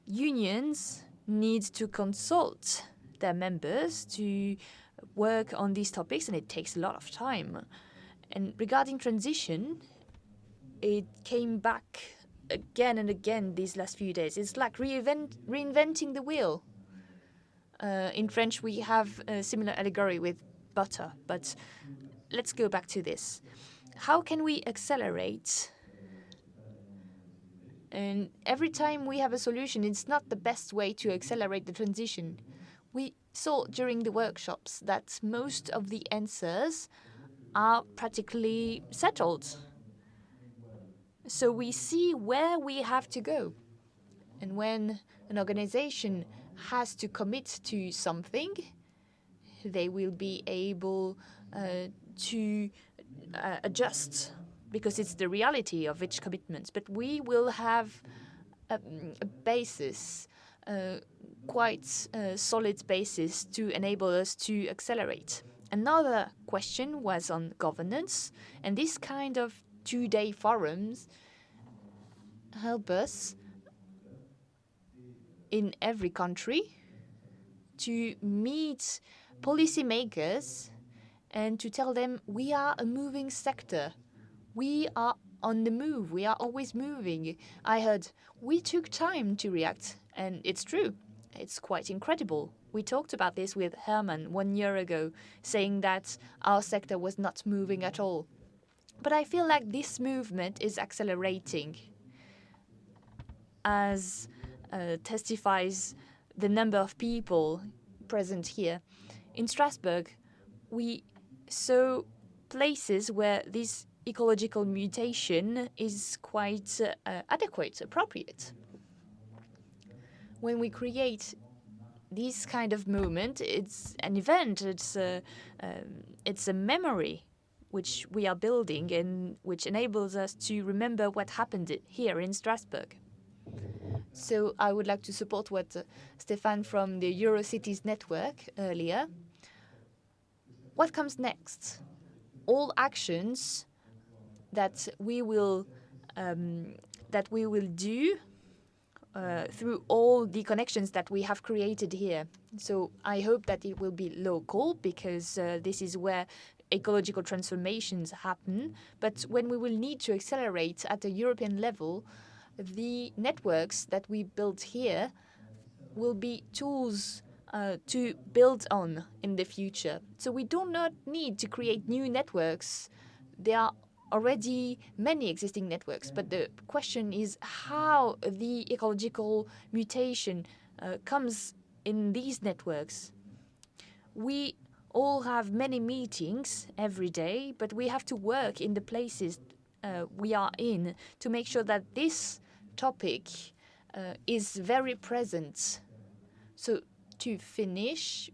unions need to consult their members to work on these topics, and it takes a lot of time. And regarding transition, it came back again and again these last few days. It's like reinventing the wheel. In French, we have a similar allegory with butter, but let's go back to this. How can we accelerate? And every time we have a solution, it's not the best way to accelerate the transition. We saw during the workshops that most of the answers are practically settled. So we see where we have to go. And when an organization has to commit to something, they will be able to adjust, because it's the reality of each commitment. But we will have a basis, quite a solid basis to enable us to accelerate. Another question was on governance, and this kind of two-day forums help us in every country to meet policymakers and to tell them we are a moving sector. We are on the move. We are always moving. I heard we took time to react, and it's true. It's quite incredible. We talked about this with Herman 1 year ago, saying that our sector was not moving at all. But I feel like this movement is accelerating, as testifies the number of people present here. In Strasbourg, we saw places where this ecological mutation is quite adequate, appropriate. When we create this kind of movement, it's an event, it's a memory which we are building and which enables us to remember what happened here in Strasbourg. So I would like to support what Stéphane from the Eurocities network earlier. What comes next? All actions that we will do through all the connections that we have created here. So I hope that it will be local, because this is where ecological transformations happen. But when we will need to accelerate at a European level, the networks that we built here will be tools to build on in the future. So we do not need to create new networks. There are already many existing networks, but the question is how the ecological mutation comes in these networks. We all have many meetings every day, but we have to work in the places we are in to make sure that this topic is very present. So to finish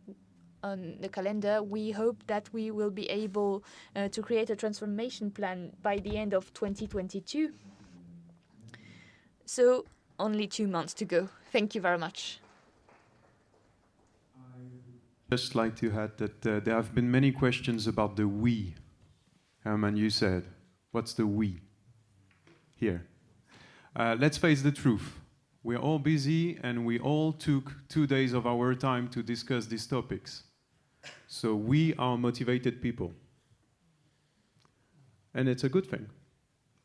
on the calendar, we hope that we will be able to create a transformation plan by the end of 2022. So only 2 months to go. Thank you very much. Just like to add that there have been many questions about the we. Herman, you said, what's the we? Here. Let's face the truth. We're all busy and we all took 2 days of our time to discuss these topics. So we are motivated people. And it's a good thing,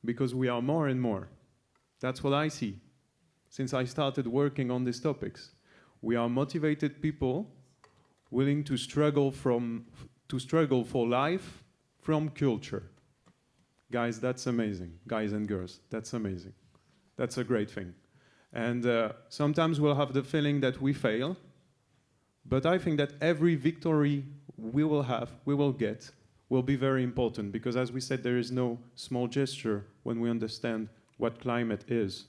because we are more and more. That's what I see since I started working on these topics. We are motivated people willing to struggle for life from culture. Guys, that's amazing. Guys and girls, that's amazing. That's a great thing. And sometimes we'll have the feeling that we fail, but I think that every victory we will get, will be very important, because as we said, there is no small gesture when we understand what climate is,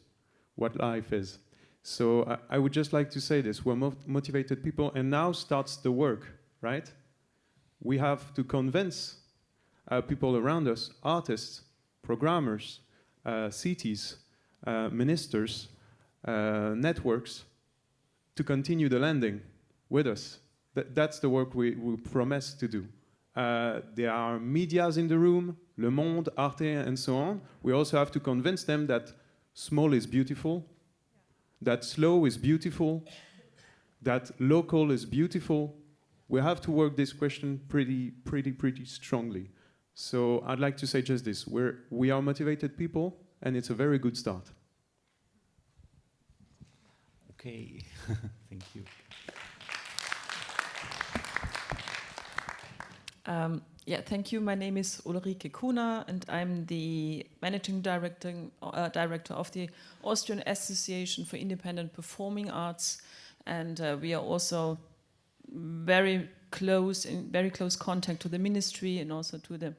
what life is. So I would just like to say this, we're motivated people, and now starts the work, right? We have to convince people around us, artists, programmers, cities, ministers, networks, to continue the landing with us. That's the work we promise to do. There are medias in the room, Le Monde, Arte, and so on. We also have to convince them that small is beautiful, that slow is beautiful, that local is beautiful. We have to work this question pretty strongly. So I'd like to say just this, we are motivated people, and it's a very good start. Okay, thank you. Thank you. My name is Ulrike Kuhner, and I'm the managing director of the Austrian Association for Independent Performing Arts, and we are also in very close contact to the ministry and also to the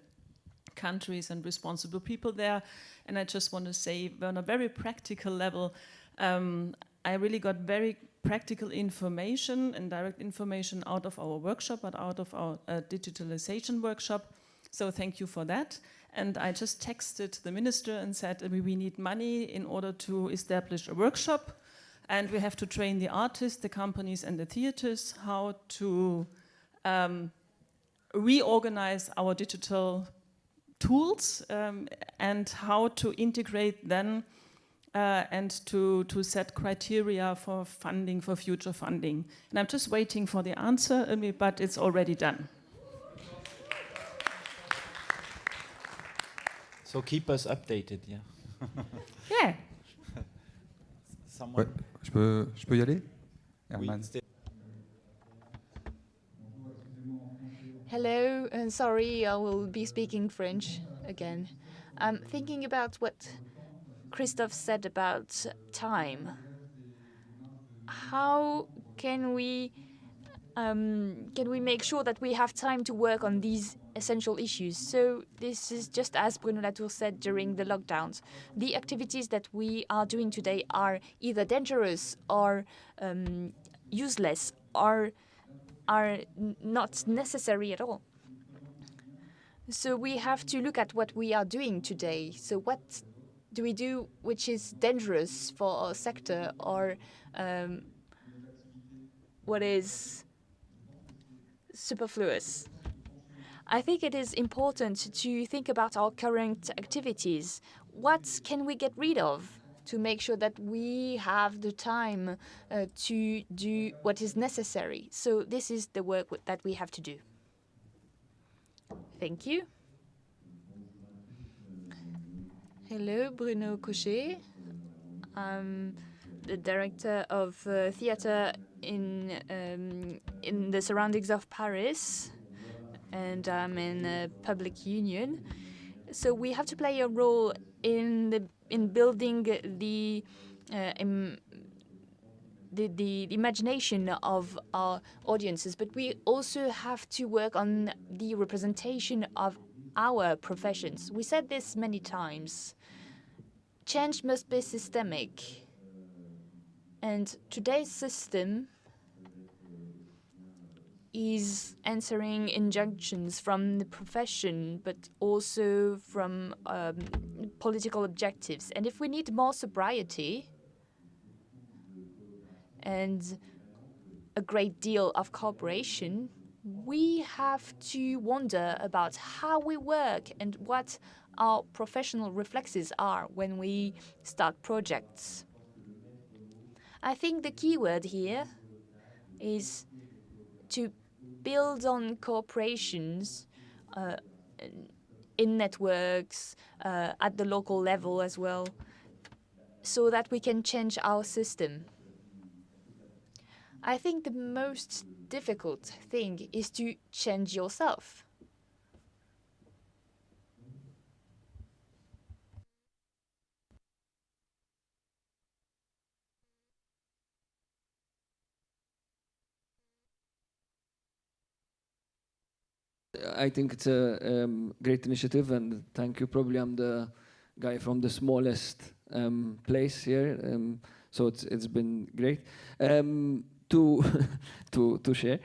countries and responsible people there. And I just want to say, on a very practical level, I really got very practical information and direct information out of our workshop, but out of our digitalization workshop. So thank you for that. And I just texted the minister and said, we need money in order to establish a workshop. And we have to train the artists, the companies, and the theaters how to reorganize our digital tools and how to integrate them and to set criteria for funding, for future funding. And I'm just waiting for the answer, but it's already done. So keep us updated, yeah. Yeah. Someone. Ouais, je peux y aller? Herman. Hello, and sorry, I will be speaking French again. Thinking about what Christophe said about time. How can we make sure that we have time to work on these essential issues? So this is just as Bruno Latour said during the lockdowns. The activities that we are doing today are either dangerous or useless or are not necessary at all. So we have to look at what we are doing today. So what do we do which is dangerous for our sector, or what is superfluous? I think it is important to think about our current activities. What can we get rid of to make sure that we have the time to do what is necessary? So this is the work that we have to do. Thank you. Hello, Bruno Cochet. I'm the director of theatre in the surroundings of Paris, and I'm in a public union. So we have to play a role in building the the imagination of our audiences, but we also have to work on the representation of our professions. We said this many times. Change must be systemic. And today's system is answering injunctions from the profession, but also from political objectives. And if we need more sobriety and a great deal of cooperation, we have to wonder about how we work and what our professional reflexes are when we start projects. I think the key word here is to build on cooperations in networks, at the local level as well, so that we can change our system. I think the most difficult thing is to change yourself. I think it's a great initiative, and thank you. Probably I'm the guy from the smallest place here, so it's been great. To share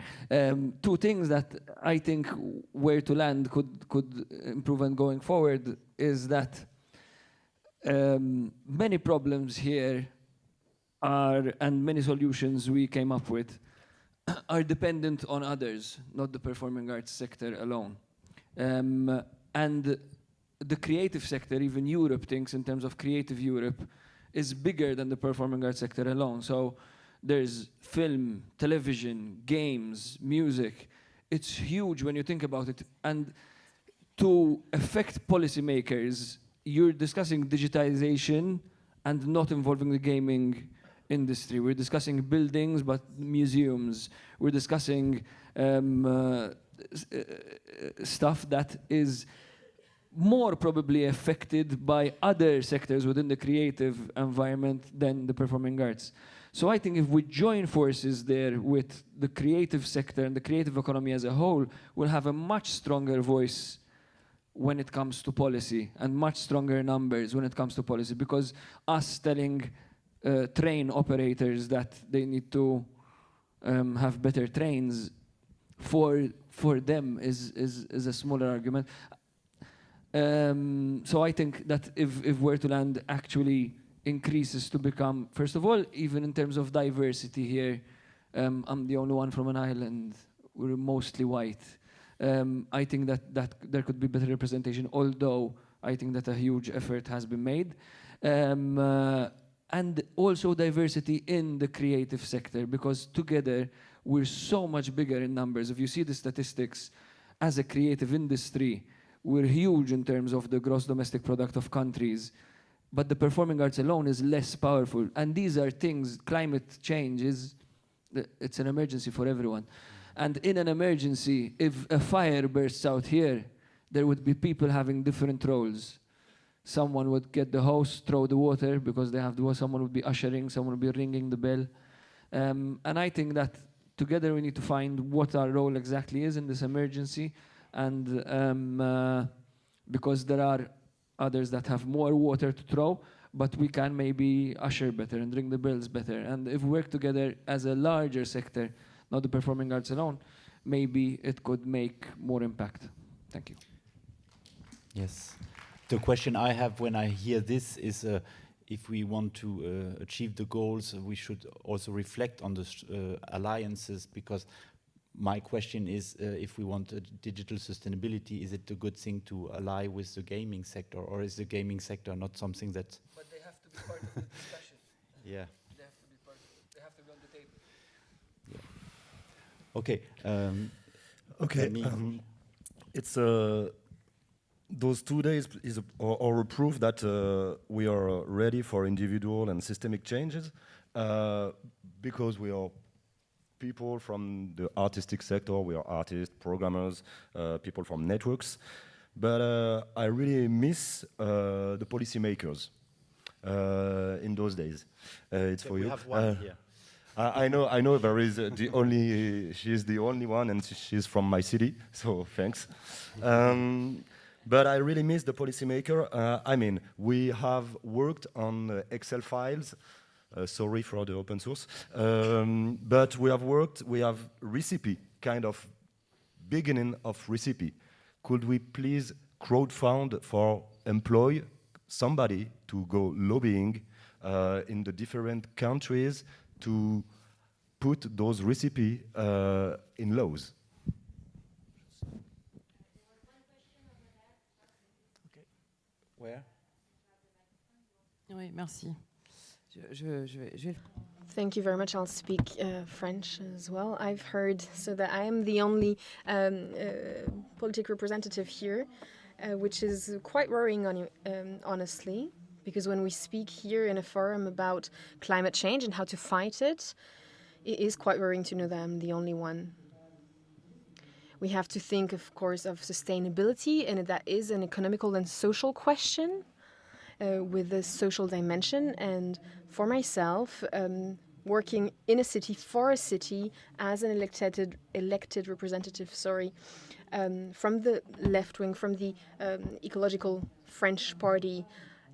two things that I think where to land could improve and going forward is that many problems here are, and many solutions we came up with, are dependent on others, not the performing arts sector alone. And the creative sector, even Europe thinks in terms of creative Europe, is bigger than the performing arts sector alone. So there's film, television, games, music. It's huge when you think about it. And to affect policymakers, you're discussing digitization and not involving the gaming industry. We're discussing buildings, but museums. We're discussing stuff that is more probably affected by other sectors within the creative environment than the performing arts. So I think if we join forces there with the creative sector and the creative economy as a whole, we'll have a much stronger voice when it comes to policy and much stronger numbers when it comes to policy, because us telling train operators that they need to have better trains for them is a smaller argument. So I think that if Where to Land actually increases to become, first of all, even in terms of diversity here, I'm the only one from an island, we're mostly white. I think that there could be better representation, although I think that a huge effort has been made. And also diversity in the creative sector, because together we're so much bigger in numbers. If you see the statistics, as a creative industry, we're huge in terms of the gross domestic product of countries, but the performing arts alone is less powerful. And these are things, climate change it's an emergency for everyone. And in an emergency, if a fire bursts out here, there would be people having different roles. Someone would get the hose, throw the water because they have the water. Someone would be ushering, someone would be ringing the bell. And I think that together we need to find what our role exactly is in this emergency. And because there are others that have more water to throw, but we can maybe usher better and ring the bells better. And if we work together as a larger sector, not the performing arts alone, maybe it could make more impact. Thank you. Yes. The question I have when I hear this is if we want to achieve the goals, we should also reflect on the alliances, because my question is if we want digital sustainability, is it a good thing to ally with the gaming sector, or is the gaming sector not something that... But they have to be part of the discussion. Yeah. They have to be part of it. They have to be on the table. Yeah. Okay. It's those 2 days is a proof that we are ready for individual and systemic changes, because we are people from the artistic sector, we are artists, programmers, people from networks. But I really miss the policymakers in those days. It's for you. We have one here. I know. There is the only. She is the only one, and she's from my city. So thanks. But I really miss the policymaker. I mean, we have worked on Excel files. Sorry for the open source. But we have recipe, kind of beginning of recipe. Could we please crowdfund for employ somebody to go lobbying in the different countries to put those recipe in laws? Okay. Where? Oui, merci. Je vais... Thank you very much. I'll speak French as well. I've heard so that I am the only political representative here, which is quite worrying, honestly, because when we speak here in a forum about climate change and how to fight it, it is quite worrying to know that I'm the only one. We have to think, of course, of sustainability, and that is an economical and social question. With the social dimension, and for myself, working in a city for a city as an elected representative, from the left wing, from the ecological French party,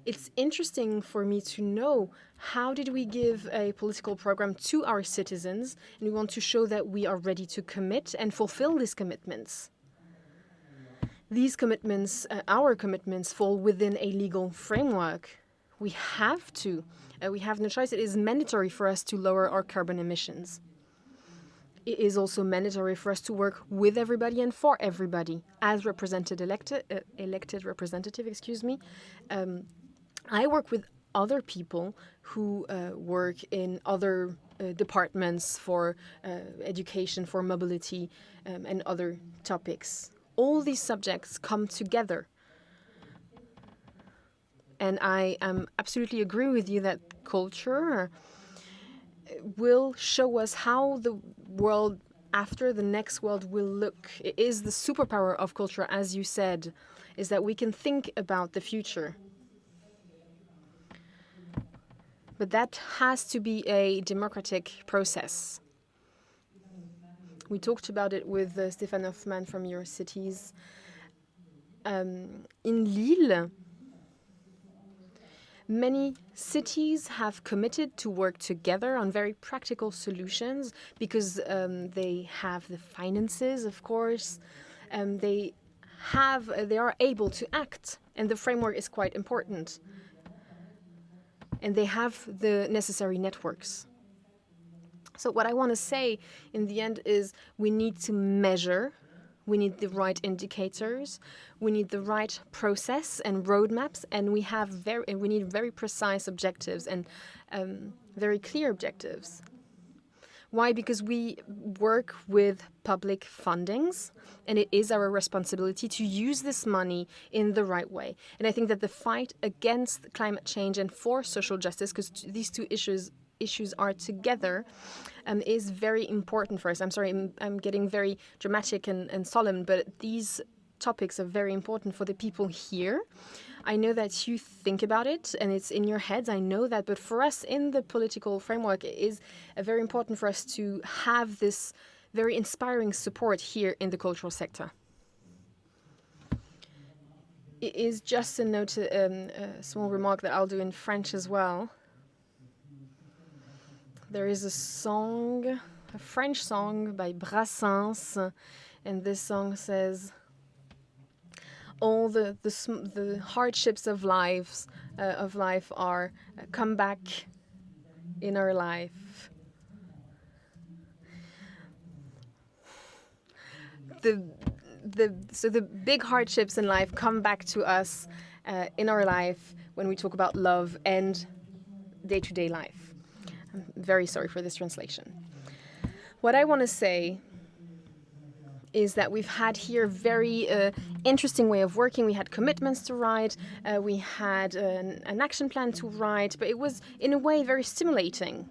it's interesting for me to know how did we give a political program to our citizens, and we want to show that we are ready to commit and fulfill these commitments. These commitments, our commitments, fall within a legal framework. We have to. We have no choice. It is mandatory for us to lower our carbon emissions. It is also mandatory for us to work with everybody and for everybody. As elected representative, I work with other people who work in other departments for education, for mobility, and other topics. All these subjects come together. And I absolutely agree with you that culture will show us how the world after the next world will look. It is the superpower of culture, as you said, is that we can think about the future. But that has to be a democratic process. We talked about it with Stéphane Hoffman from your cities. In Lille, many cities have committed to work together on very practical solutions because they have the finances, of course. They are able to act, and the framework is quite important. And they have the necessary networks. So what I want to say in the end is we need to measure, we need the right indicators, we need the right process and roadmaps, and we need very precise objectives and very clear objectives. Why? Because we work with public fundings, and it is our responsibility to use this money in the right way. And I think that the fight against climate change and for social justice, because these two issues are together, is very important for us. I'm sorry, I'm getting very dramatic and solemn, but these topics are very important for the people here. I know that you think about it and it's in your heads, I know that, but for us in the political framework, it is very important for us to have this very inspiring support here in the cultural sector. It is just a note, a small remark that I'll do in French as well. There is a song, a French song by Brassens, and this song says, all the hardships of life are come back in our life. So the big hardships in life come back to us in our life when we talk about love and day-to-day life. I'm very sorry for this translation. What I want to say is that we've had here a very interesting way of working. We had commitments to write, we had an action plan to write, but it was, in a way, very stimulating.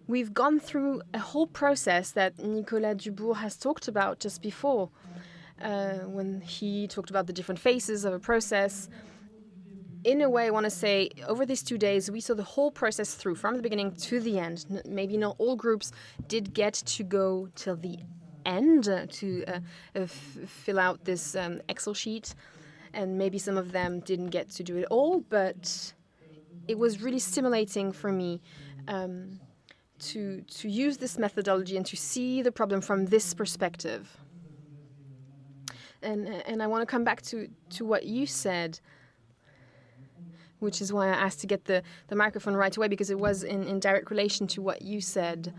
We've gone through a whole process that Nicolas Dubourg has talked about just before, when he talked about the different phases of a process. in a way, I want to say, over these 2 days, we saw the whole process through, from the beginning to the end. Maybe not all groups did get to go till the end to fill out this Excel sheet, and maybe some of them didn't get to do it all, but it was really stimulating for me to use this methodology and to see the problem from this perspective. And I want to come back to what you said, which is why I asked to get the microphone right away, because it was in direct relation to what you said.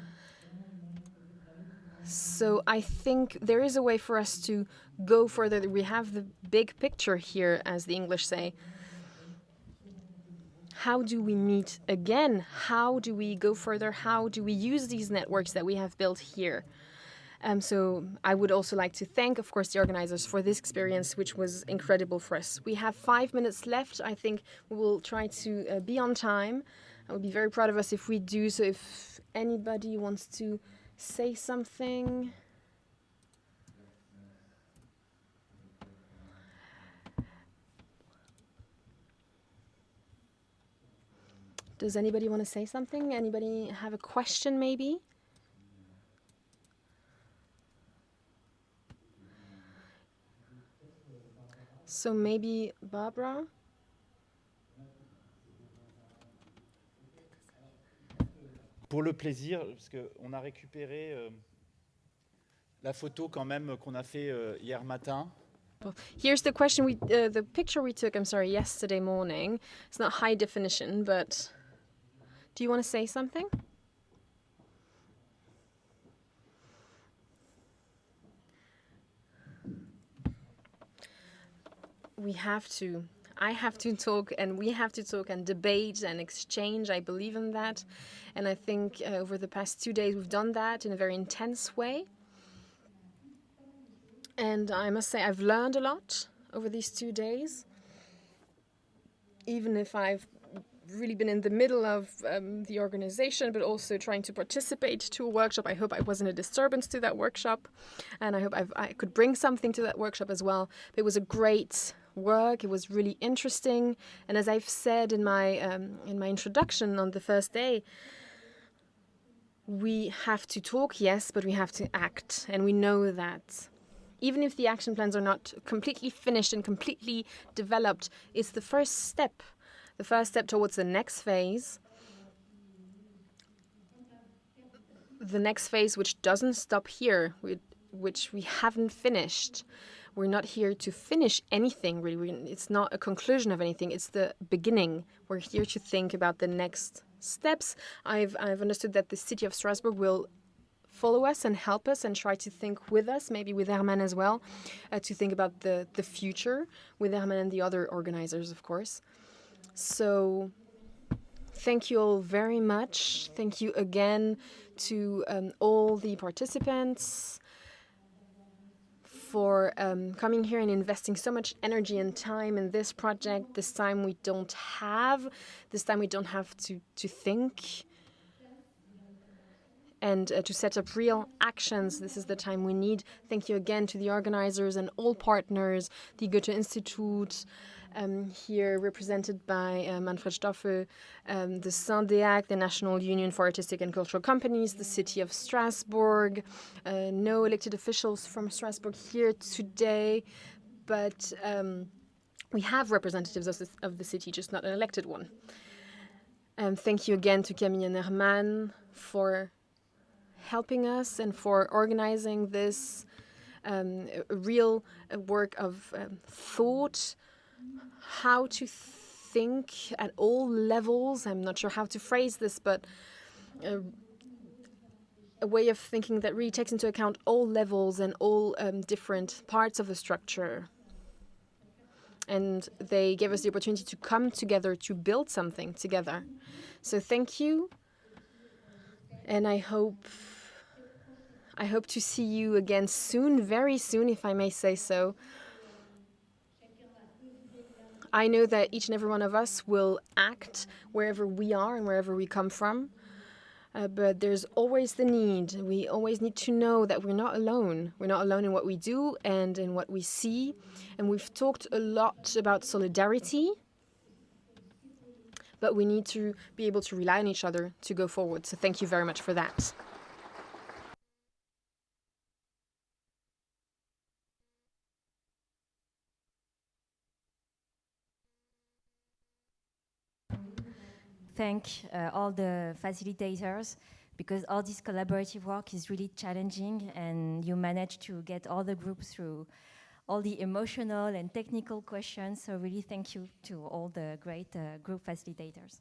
So I think there is a way for us to go further. We have the big picture here, as the English say. How do we meet again? How do we go further? How do we use these networks that we have built here? So I would also like to thank, of course, the organizers for this experience, which was incredible for us. We have 5 minutes left. I think we will try to be on time. I would be very proud of us if we do. So if anybody wants to say something. Does anybody want to say something? Anybody have a question, maybe? So maybe Barbara? Pour le plaisir, parce qu'on a récupéré la photo quand même qu'on a fait hier matin. Here's the question, the picture we took, yesterday morning. It's not high definition, but do you want to say something? I have to talk, and we have to talk and debate and exchange. I believe in that. And I think over the past 2 days we've done that in a very intense way. And I must say I've learned a lot over these 2 days. Even if I've really been in the middle of the organization, but also trying to participate to a workshop. I hope I wasn't a disturbance to that workshop. And I hope I could bring something to that workshop as well. It was a great work. It was really interesting, and as I've said in my introduction on the first day, we have to talk, yes, but we have to act, and we know that even if the action plans are not completely finished and completely developed, it's the first step towards the next phase. The next phase, which doesn't stop here, which we haven't finished. We're not here to finish anything, really. It's not a conclusion of anything. It's the beginning. We're here to think about the next steps. I've understood that the city of Strasbourg will follow us and help us and try to think with us, maybe with Herman as well, to think about the future with Herman and the other organizers, of course. So thank you all very much. Thank you again to all the participants for coming here and investing so much energy and time in this project. This time we don't have to think and to set up real actions. This is the time we need. Thank you again to the organizers and all partners, the Goethe Institute, here represented by Manfred Stoffel, the SYNDEAC, the National Union for Artistic and Cultural Companies, the City of Strasbourg. No elected officials from Strasbourg here today, but we have representatives of the city, just not an elected one. Thank you again to Camille and Herman for helping us and for organizing this real work of thought, how to think at all levels. I'm not sure how to phrase this, but a way of thinking that really takes into account all levels and all different parts of the structure. And they gave us the opportunity to come together to build something together. So thank you. And I hope to see you again soon, very soon, if I may say so. I know that each and every one of us will act wherever we are and wherever we come from. But there's always the need. We always need to know that we're not alone. We're not alone in what we do and in what we see. And we've talked a lot about solidarity. but we need to be able to rely on each other to go forward. So thank you very much for that. Thank all the facilitators, because all this collaborative work is really challenging, and you managed to get all the groups through all the emotional and technical questions. So really thank you to all the great group facilitators.